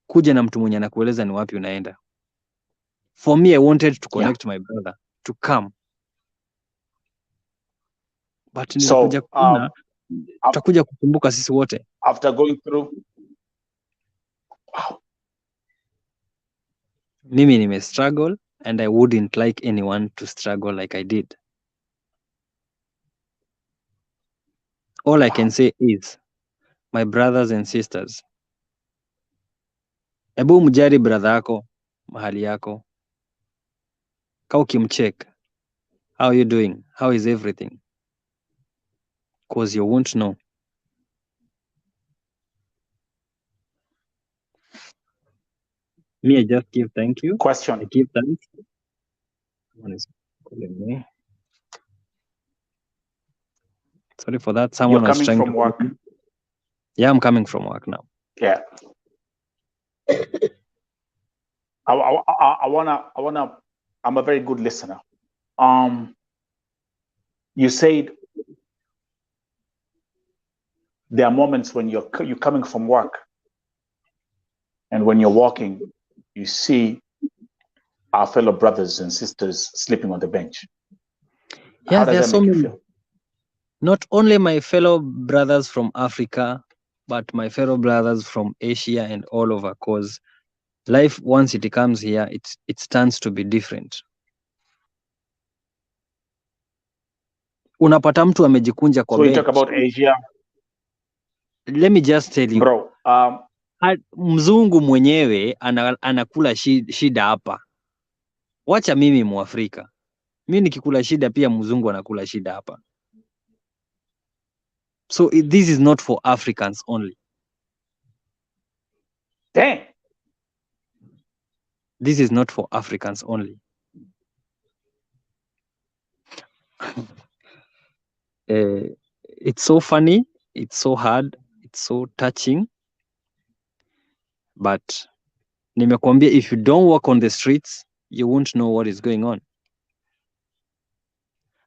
Kuja na mtu mwenye anakueleza ni wapi unaenda. For me, I wanted to connect my brother to come. But nilikuja kuona tutakuja kukumbuka sisi wote. After going through, wow. Mimi nime struggle and I wouldn't like anyone to struggle like I did. All I can say is, my brothers and sisters, ebu mjari brother yako, mahali yako. Ka ukimcheck, how are you doing? How is everything? Because you won't know. Me, I just give thank you. Question. I give thanks. Someone is calling me. Sorry for that. Someone was trying from work. Yeah, I'm coming from work now. Yeah. I wanna. I'm a very good listener. You said there are moments when you're coming from work, and when you're walking, you see our fellow brothers and sisters sleeping on the bench. Yeah, there are so many. Not only my fellow brothers from Africa, but my fellow brothers from Asia and all over. Cause life, once it comes here, it stands to be different. Unapata mtu amejikunja kwa bench. So you talk about Asia. Let me just tell you. Bro, mzungu mwenyewe anakula shida hapa. Wacha mimi Muafrika. Mimi nikikula shida pia mzungu anakula shida hapa. So this is not for Africans only. Dang. This is not for Africans only. It's so funny, it's so hard, it's so touching. But nimekuambia, if you don't walk on the streets, you won't know what is going on.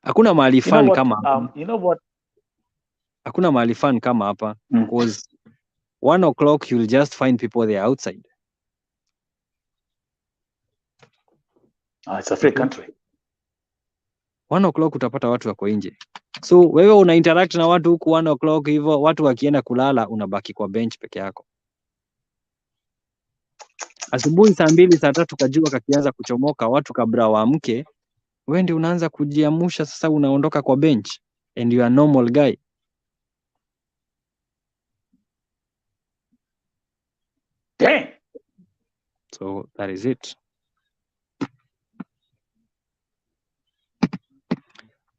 Hakuna mahali fun kama hapa. You know what? Hakuna mahali fun kama hapa. Because 1 o'clock you'll just find people there outside. It's a free country. 1 o'clock utapata watu wako nje. So wewe una interact na watu huku 1 o'clock hivyo, watu wakienda kulala unabaki kwa bench peke yako. Asubuhi saa 2 saa 3 kajua kakianza kuchomoka, watu kabla waamke, wewe ndio unaanza kujiamusha sasa, unaondoka kwa bench and you are a normal guy. Dang. So that is it.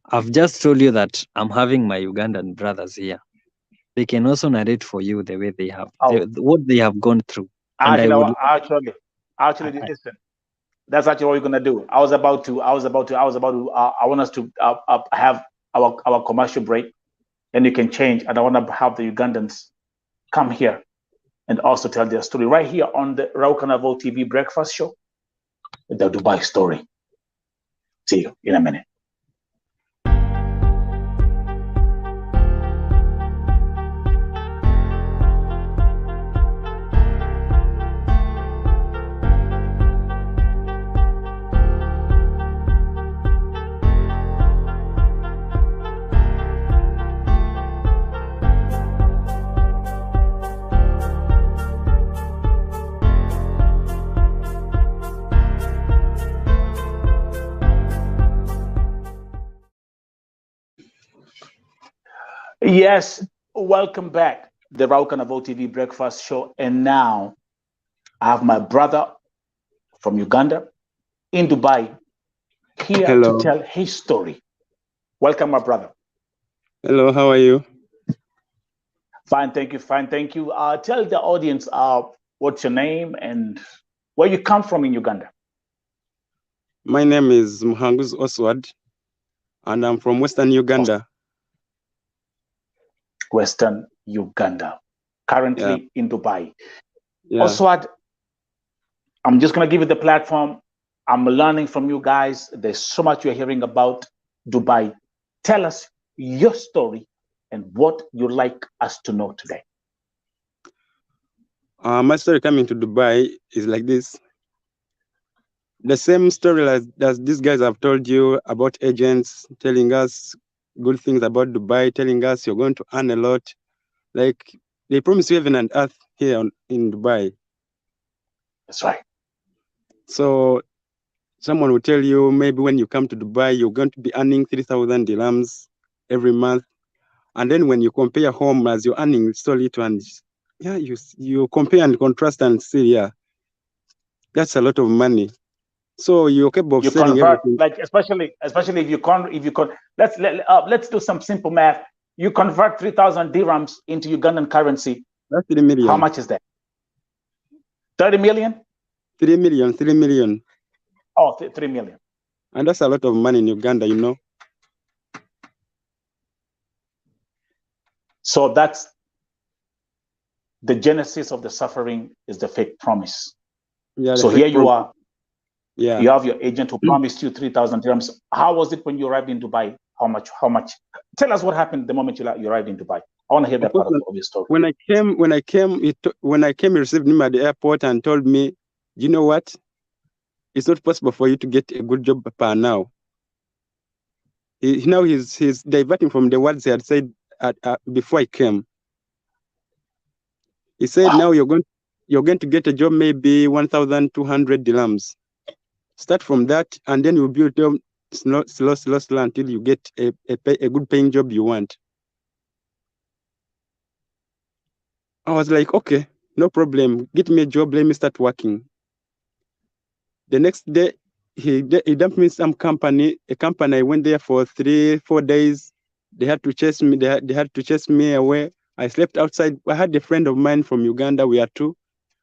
I've just told you that I'm having my Ugandan brothers here. They can also narrate for you the way they have, what they have gone through. Actually, listen. That's actually what we're gonna do. I want us to have our commercial break, and you can change. And I want to have the Ugandans come here and also tell their story right here on the Rau Carnival TV breakfast show, the Dubai story. See you in a minute. Yes, welcome back, the Raul Carnival TV Breakfast Show. And now I have my brother from Uganda in Dubai here Hello. to tell his story. Welcome, my brother. Hello, how are you? Fine, thank you. Fine, thank you. Tell the audience what's your name and where you come from in Uganda. My name is Muhanguz Oswald, and I'm from Western Uganda. Western Uganda, currently in Dubai. Yeah. Oswald, I'm just going to give you the platform. I'm learning from you guys. There's so much you're hearing about Dubai. Tell us your story and what you'd like us to know today. My story coming to Dubai is like this. The same story as these guys have told you about agents telling us good things about Dubai, telling us you're going to earn a lot. Like they promise you heaven and earth here in Dubai. That's right. So someone will tell you maybe when you come to Dubai, you're going to be earning 3,000 dirhams every month. And then when you compare home as you're earning so little, and yeah, you compare and contrast and see, yeah, that's a lot of money. So you're capable of you selling convert, everything. like especially if you con let's do some simple math. You convert 3,000 dirhams into Ugandan currency. That's 3 million. How much is that? 30 million? 3 million, 3 million. Oh, 3 million. And that's a lot of money in Uganda, you know. So that's the genesis of the suffering, is the fake promise. Yeah. So here you are. Yeah. You have your agent who promised you 3,000 dirhams. How was it when you arrived in Dubai? How much? Tell us what happened the moment you arrived in Dubai. I want to hear that part of your story. When I came, he received me at the airport and told me, you know what? It's not possible for you to get a good job per now. Now he's diverting from the words he had said before I came. He said, wow, now you're going to get a job, maybe 1,200 dirhams. Start from that, and then you build them slow until you get a good paying job you want. I was like, okay, no problem. Get me a job. Let me start working. The next day, he dumped me some company. A company. I went there for 3-4 days. They had to chase me. They had to chase me away. I slept outside. I had a friend of mine from Uganda. We are two.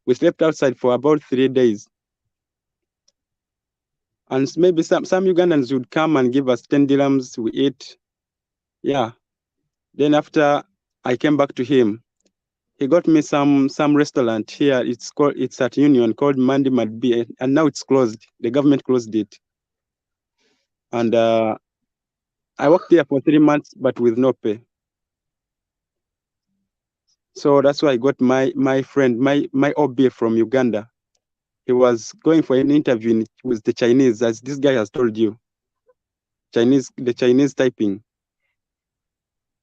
We slept outside for about 3 days. And maybe some Ugandans would come and give us 10 dirhams. We eat. Yeah. Then after I came back to him, he got me some restaurant here. It's at Union called Mandi Madbi, and now it's closed. The government closed it. And I worked there for 3 months, but with no pay. So that's why I got my friend, my OB from Uganda. He was going for an interview with the Chinese, as this guy has told you. The Chinese typing.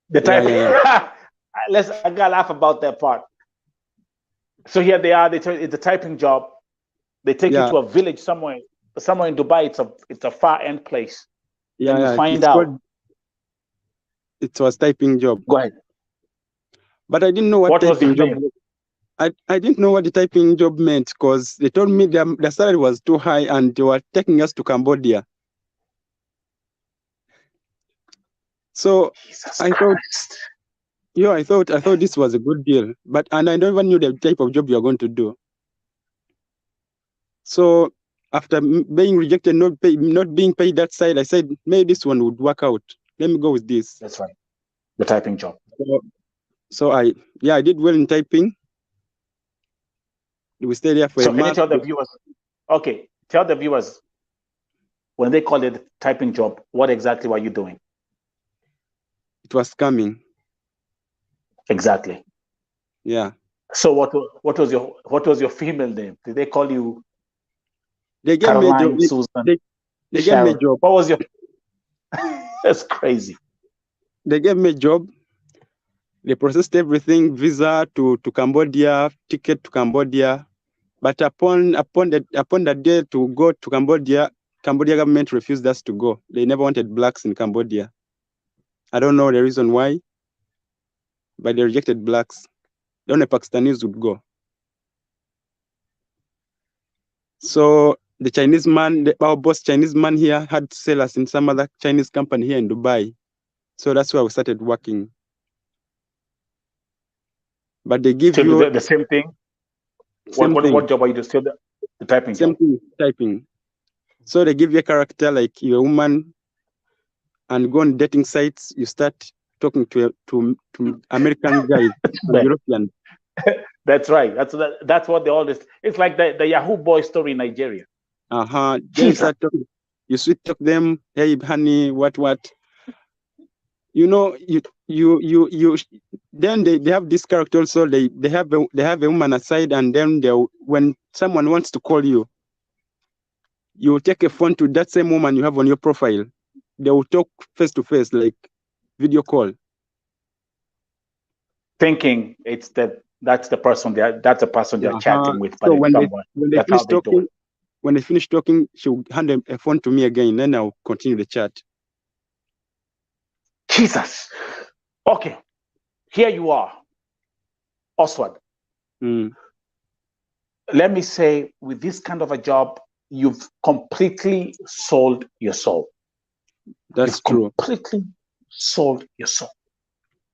The typing. Yeah. I gotta laugh about that part. So here they are. It's a typing job. They take you to a village somewhere in Dubai. It's a far end place. Yeah, and you find out. It was typing job. Go ahead. But I didn't know what typing job. I didn't know what the typing job meant, because they told me the salary was too high and they were taking us to Cambodia. So I thought this was a good deal, and I never knew the type of job you are going to do. So after being rejected, not being paid that side, I said maybe this one would work out. Let me go with this. That's right, the typing job. So I did well in typing. We stayed there for a month. So can you tell the viewers? Okay, tell the viewers, when they called it typing job, what exactly were you doing? It was scamming. Exactly. Yeah. So what was your female name? Did they call you? They gave Caroline, me a job. Susan, they gave me a job. What was your? That's crazy. They gave me a job. They processed everything: visa to Cambodia, ticket to Cambodia. But upon that day to go to Cambodia, Cambodia government refused us to go. They never wanted blacks in Cambodia. I don't know the reason why. by the rejected blacks. The only Pakistanis would go. So the Chinese man, our boss Chinese man here, had to sell us in some other Chinese company here in Dubai. So that's where we started working. But they give you the same thing. What job are you doing? Still the typing same job? thing, typing. So they give you a character like you're a woman, and go on dating sites. You start talking to American guys and Europeans. That's right. That's what they always. It's like the Yahoo boy story in Nigeria. Then you start talking. You sweet talk them. Hey, honey, what? You know, you. Then they have this character also. They have a woman aside, and then when someone wants to call you, you will take a phone to that same woman you have on your profile. They will talk face to face, like video call. Thinking that's the person that's the person they're chatting with. But so when they finish talking, she'll hand a phone to me again. Then I'll continue the chat. Jesus. Okay. Here you are, Oswald. Let me say, with this kind of a job, you've completely sold your soul. That's true. Completely sold your soul.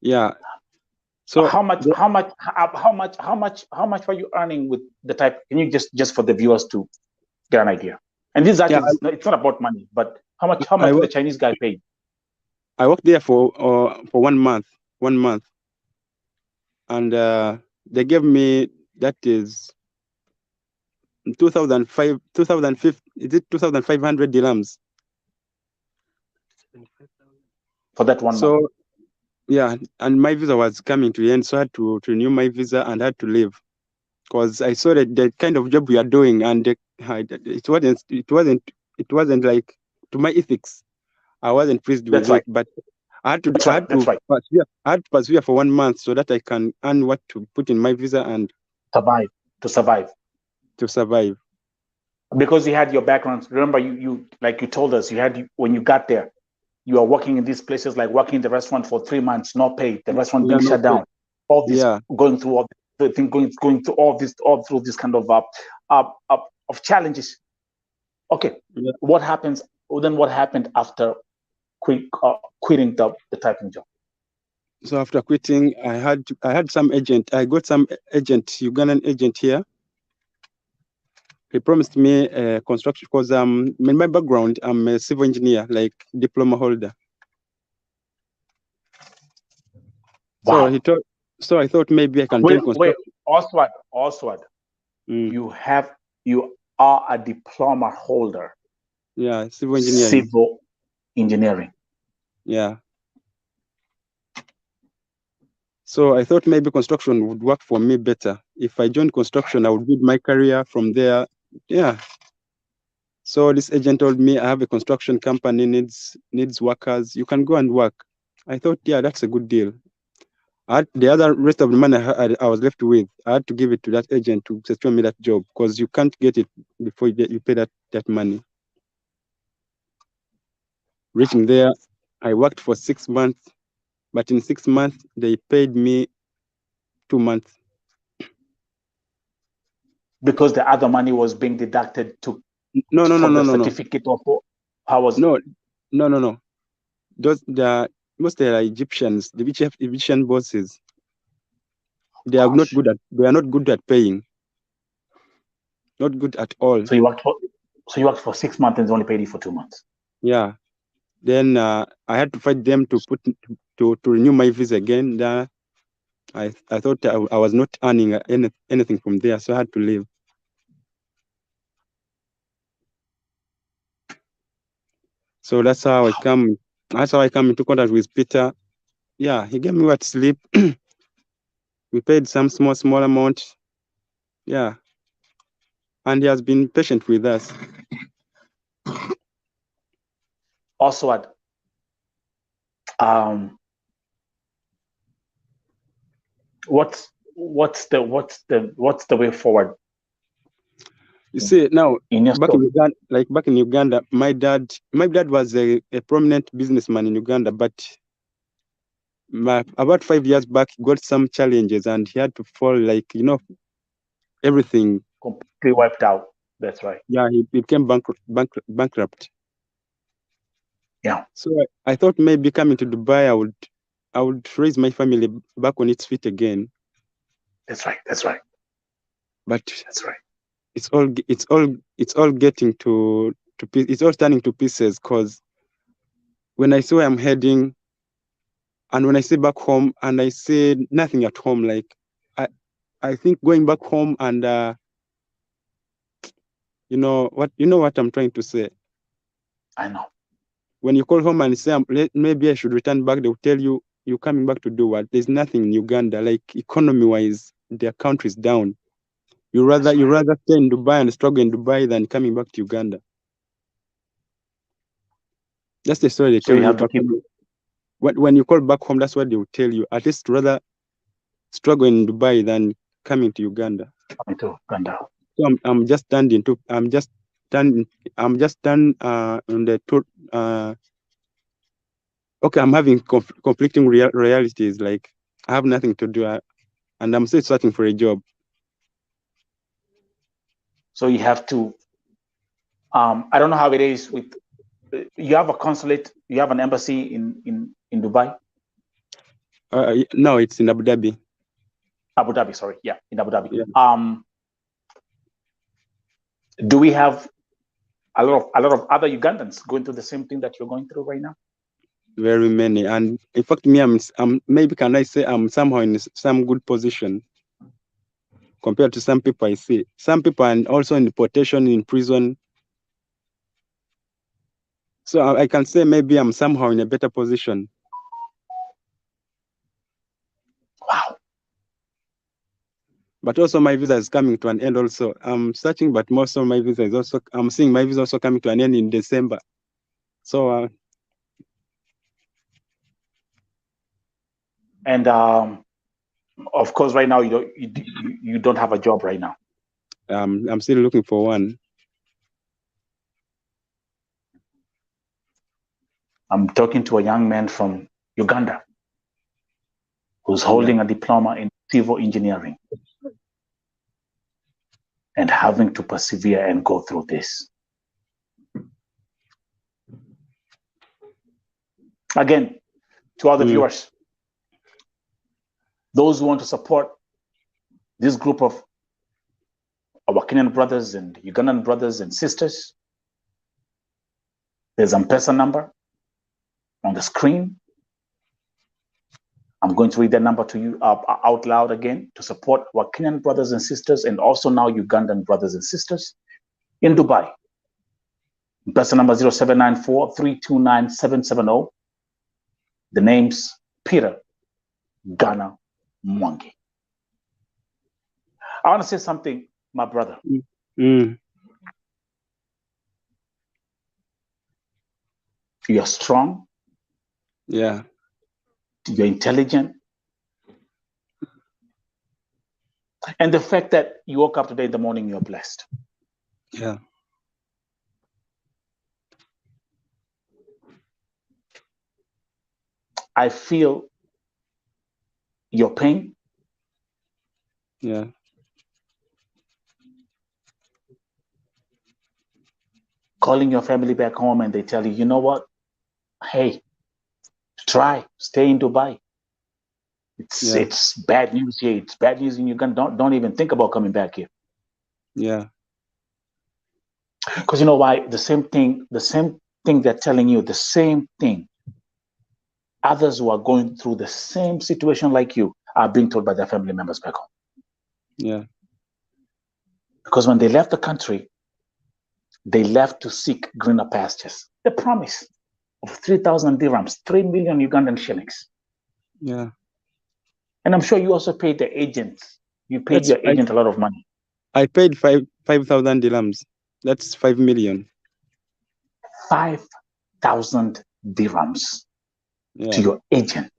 Yeah. So how much were you earning with the type? Can you just for the viewers to get an idea? And this actually it's not about money, but how much did the Chinese guy pay? I worked there for 1 month. 1 month. And they gave me, that is 2005, is it 2,500 dirhams? For that 1 month. Yeah, and my visa was coming to the end, so I had to renew my visa and had to leave because I saw that the kind of job we are doing, and it wasn't like to my ethics. I wasn't pleased with it, but I had to persevere for 1 month so that I can earn what to put in my visa and survive. Because you had your background. Remember, you like you told us, when you got there, you are working in these places, like working in the restaurant for 3 months, not paid. The restaurant being shut down. All this going through all the thing, going through all through this kind of challenges. Okay, what happens? Then what happened after quitting the typing job? So after quitting, I had some agent. I got some Ugandan agent here. He promised me construction because in my background, I'm a civil engineer, like diploma holder. Wow. So I thought maybe I can join construction. Wait, Oswald. You are a diploma holder. Yeah, civil engineering. Civil engineering. Yeah. So I thought maybe construction would work for me better. If I joined construction, I would build my career from there. Yeah. So this agent told me, I have a construction company, needs workers. You can go and work. I thought, yeah, that's a good deal. The rest of the money I was left with, I had to give it to that agent to secure me that job because you can't get it before you pay that money. Reaching there, I worked for 6 months, but in 6 months, they paid me 2 months. Because the other money was being deducted to no certificate of how was no. Those most are Egyptians, the Egyptian bosses. They are not good at paying. Not good at all. So you worked for 6 months and they only paid you for 2 months. Yeah. Then I had to fight them to renew my visa again. I thought I was not earning anything from there, so I had to leave. So that's how I come into contact with Peter. Yeah, he gave me what to sleep. We paid some small amount. Yeah. And he has been patient with us. Oswald, what's the way forward? You see, now back in Uganda, my dad was a prominent businessman in Uganda, but about 5 years back, he got some challenges and he had to fall, like, everything. Completely wiped out. That's right. Yeah, he became bankrupt. Yeah. So I thought maybe coming to Dubai, I would raise my family back on its feet again. That's right. That's right. But that's right. It's all getting to it's all turning to pieces, because when I see where I'm heading, and when I see back home and I see nothing at home, like I think going back home and you know what I'm trying to say. I know. When you call home and say maybe I should return back, they'll tell you, you're coming back to do what? There's nothing in Uganda. Like, economy-wise, their country's down. You rather stay in Dubai and struggle in Dubai than coming back to Uganda. That's the story they tell you back home. When you call back home, that's what they will tell you. At least rather struggle in Dubai than coming to Uganda. Coming to Uganda. So I'm just done on the tour. Okay, I'm having conflicting realities. Like, I have nothing to do, and I'm still searching for a job. So you have to. I don't know how it is with. You have a consulate. You have an embassy in Dubai. No, it's in Abu Dhabi. Abu Dhabi, sorry, yeah, in Abu Dhabi. Yeah. Do we have a lot of other Ugandans going through the same thing that you're going through right now? Very many, and in fact, me, I'm maybe can I say I'm somehow in some good position compared to some people I see. Some people are also in deportation, in prison. So I can say maybe I'm somehow in a better position. Wow. But also my visa is coming to an end also. I'm searching, but most of my visa is also, I'm seeing my visa also coming to an end in December. So and of course, right now you don't have a job right now. I'm still looking for one. I'm talking to a young man from Uganda who's holding a diploma in civil engineering and having to persevere and go through this. Again, to all the viewers, those who want to support this group of our Kenyan brothers and Ugandan brothers and sisters, there's an M-Pesa number on the screen. I'm going to read that number to you out loud again to support our Kenyan brothers and sisters, and also now Ugandan brothers and sisters in Dubai. M-Pesa number 0794-329-770. The name's Peter Ghana Mwangi. I want to say something, my brother. You're strong. Yeah. You're intelligent. And the fact that you woke up today in the morning, you're blessed. Yeah. I feel your pain. Yeah. Calling your family back home and they tell you, you know what? Hey, stay in Dubai. It's bad news here. It's bad news in Uganda. Don't even think about coming back here. Yeah. Because you know why? The same thing they're telling you, the same thing. Others who are going through the same situation like you are being told by their family members back home. Yeah. Because when they left the country, they left to seek greener pastures. The promise of 3,000 dirhams, 3 million Ugandan shillings. Yeah. And I'm sure you also paid the agent. You paid your agent a lot of money. I paid 5,000 dirhams. That's 5 million. 5,000 dirhams to your agent.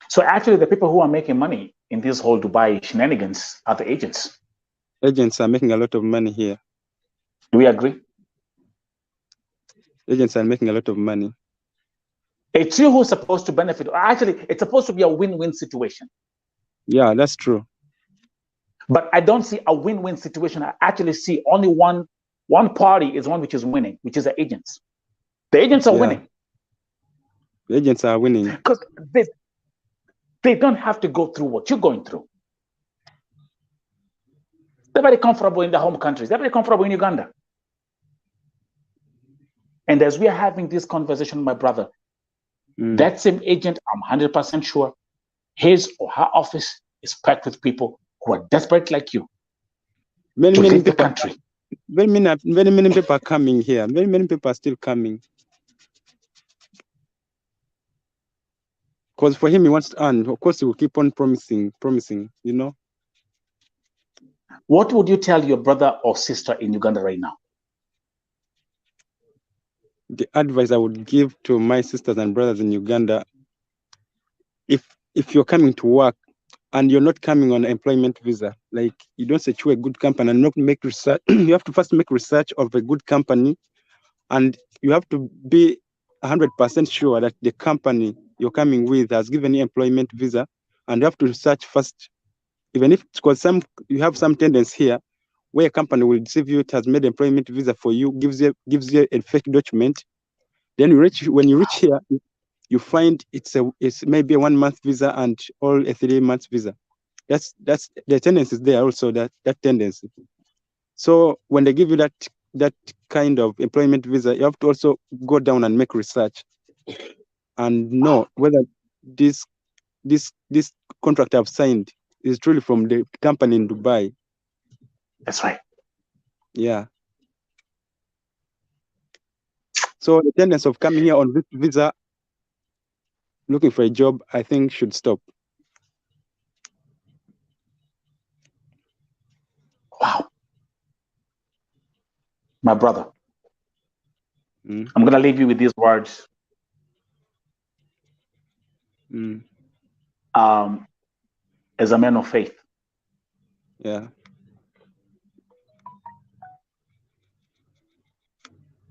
So actually, the people who are making money in this whole Dubai shenanigans are the agents. Agents are making a lot of money here. Do we agree? Agents are making a lot of money. It's you who's supposed to benefit. Actually, it's supposed to be a win-win situation. Yeah, that's true. But I don't see a win-win situation. I actually see only one party is one which is winning, which is the agents. The agents are winning. The agents are winning. Because they don't have to go through what you're going through. They're very comfortable in their home countries. They're very comfortable in Uganda. And as we are having this conversation, my brother, that same agent, I'm 100% sure, his or her office is packed with people who are desperate like you to leave the country. Very many people are coming here. Very many people are still coming. Because for him, he wants to earn. Of course, he will keep on promising, you know. What would you tell your brother or sister in Uganda right now? The advice I would give to my sisters and brothers in Uganda, if you're coming to work and you're not coming on an employment visa, like you don't secure a good company and not make research, you have to first make research of a good company, and you have to be 100% sure that the company you're coming with has given you employment visa, and you have to research first, even if it's because you have some tendency here where a company will deceive you, it has made employment visa for you, gives you a fake document. Then when you reach here, you find it's maybe a 1 month visa and all a 3 month visa. That's the tendency is there also, that tendency. So when they give you that kind of employment visa, you have to also go down and make research and know whether this contract I've signed is truly from the company in Dubai. That's right. Yeah. So the tendency of coming here on this visa, looking for a job, I think should stop. Wow. My brother, I'm going to leave you with these words. As a man of faith. Yeah.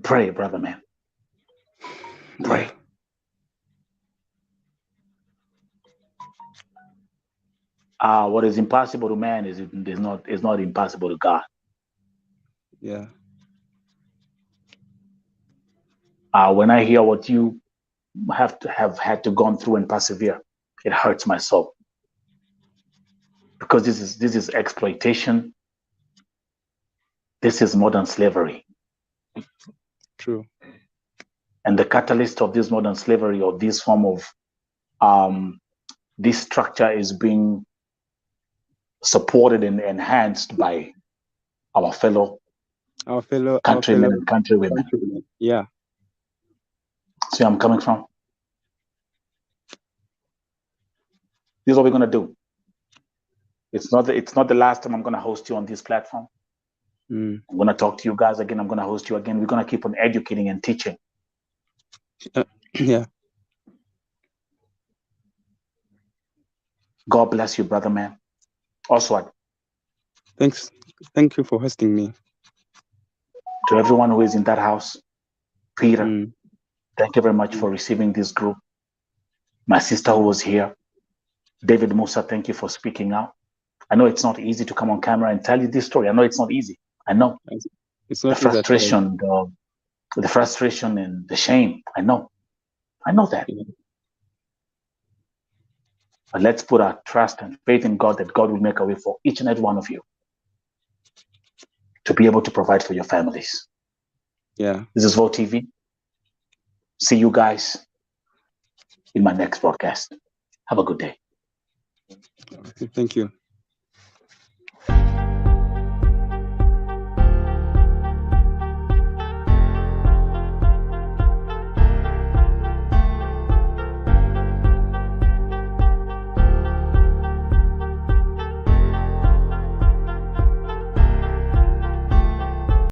Pray, brother man. Pray. What is impossible to man is not impossible to God. Yeah. When I hear what you have had to gone through and persevere, it hurts my soul. Because this is exploitation. This is modern slavery. True. And the catalyst of this modern slavery, or this form of this structure, is being supported and enhanced by our fellow countrymen and countrywomen. Yeah. See where I'm coming from? This is what we're gonna do. It's not the last time I'm gonna host you on this platform. I'm gonna talk to you guys again. I'm gonna host you again. We're gonna keep on educating and teaching. Yeah. God bless you, brother man. Oswald. Thanks. Thank you for hosting me. To everyone who is in that house, Peter, thank you very much for receiving this group. My sister who was here, David Musa, thank you for speaking out. I know it's not easy to come on camera and tell you this story. I know it's not easy. I know. It's not the frustration, the frustration and the shame. I know that. But let's put our trust and faith in God, that God will make a way for each and every one of you to be able to provide for your families. Yeah. This is Vote TV. See you guys in my next broadcast. Have a good day. Thank you.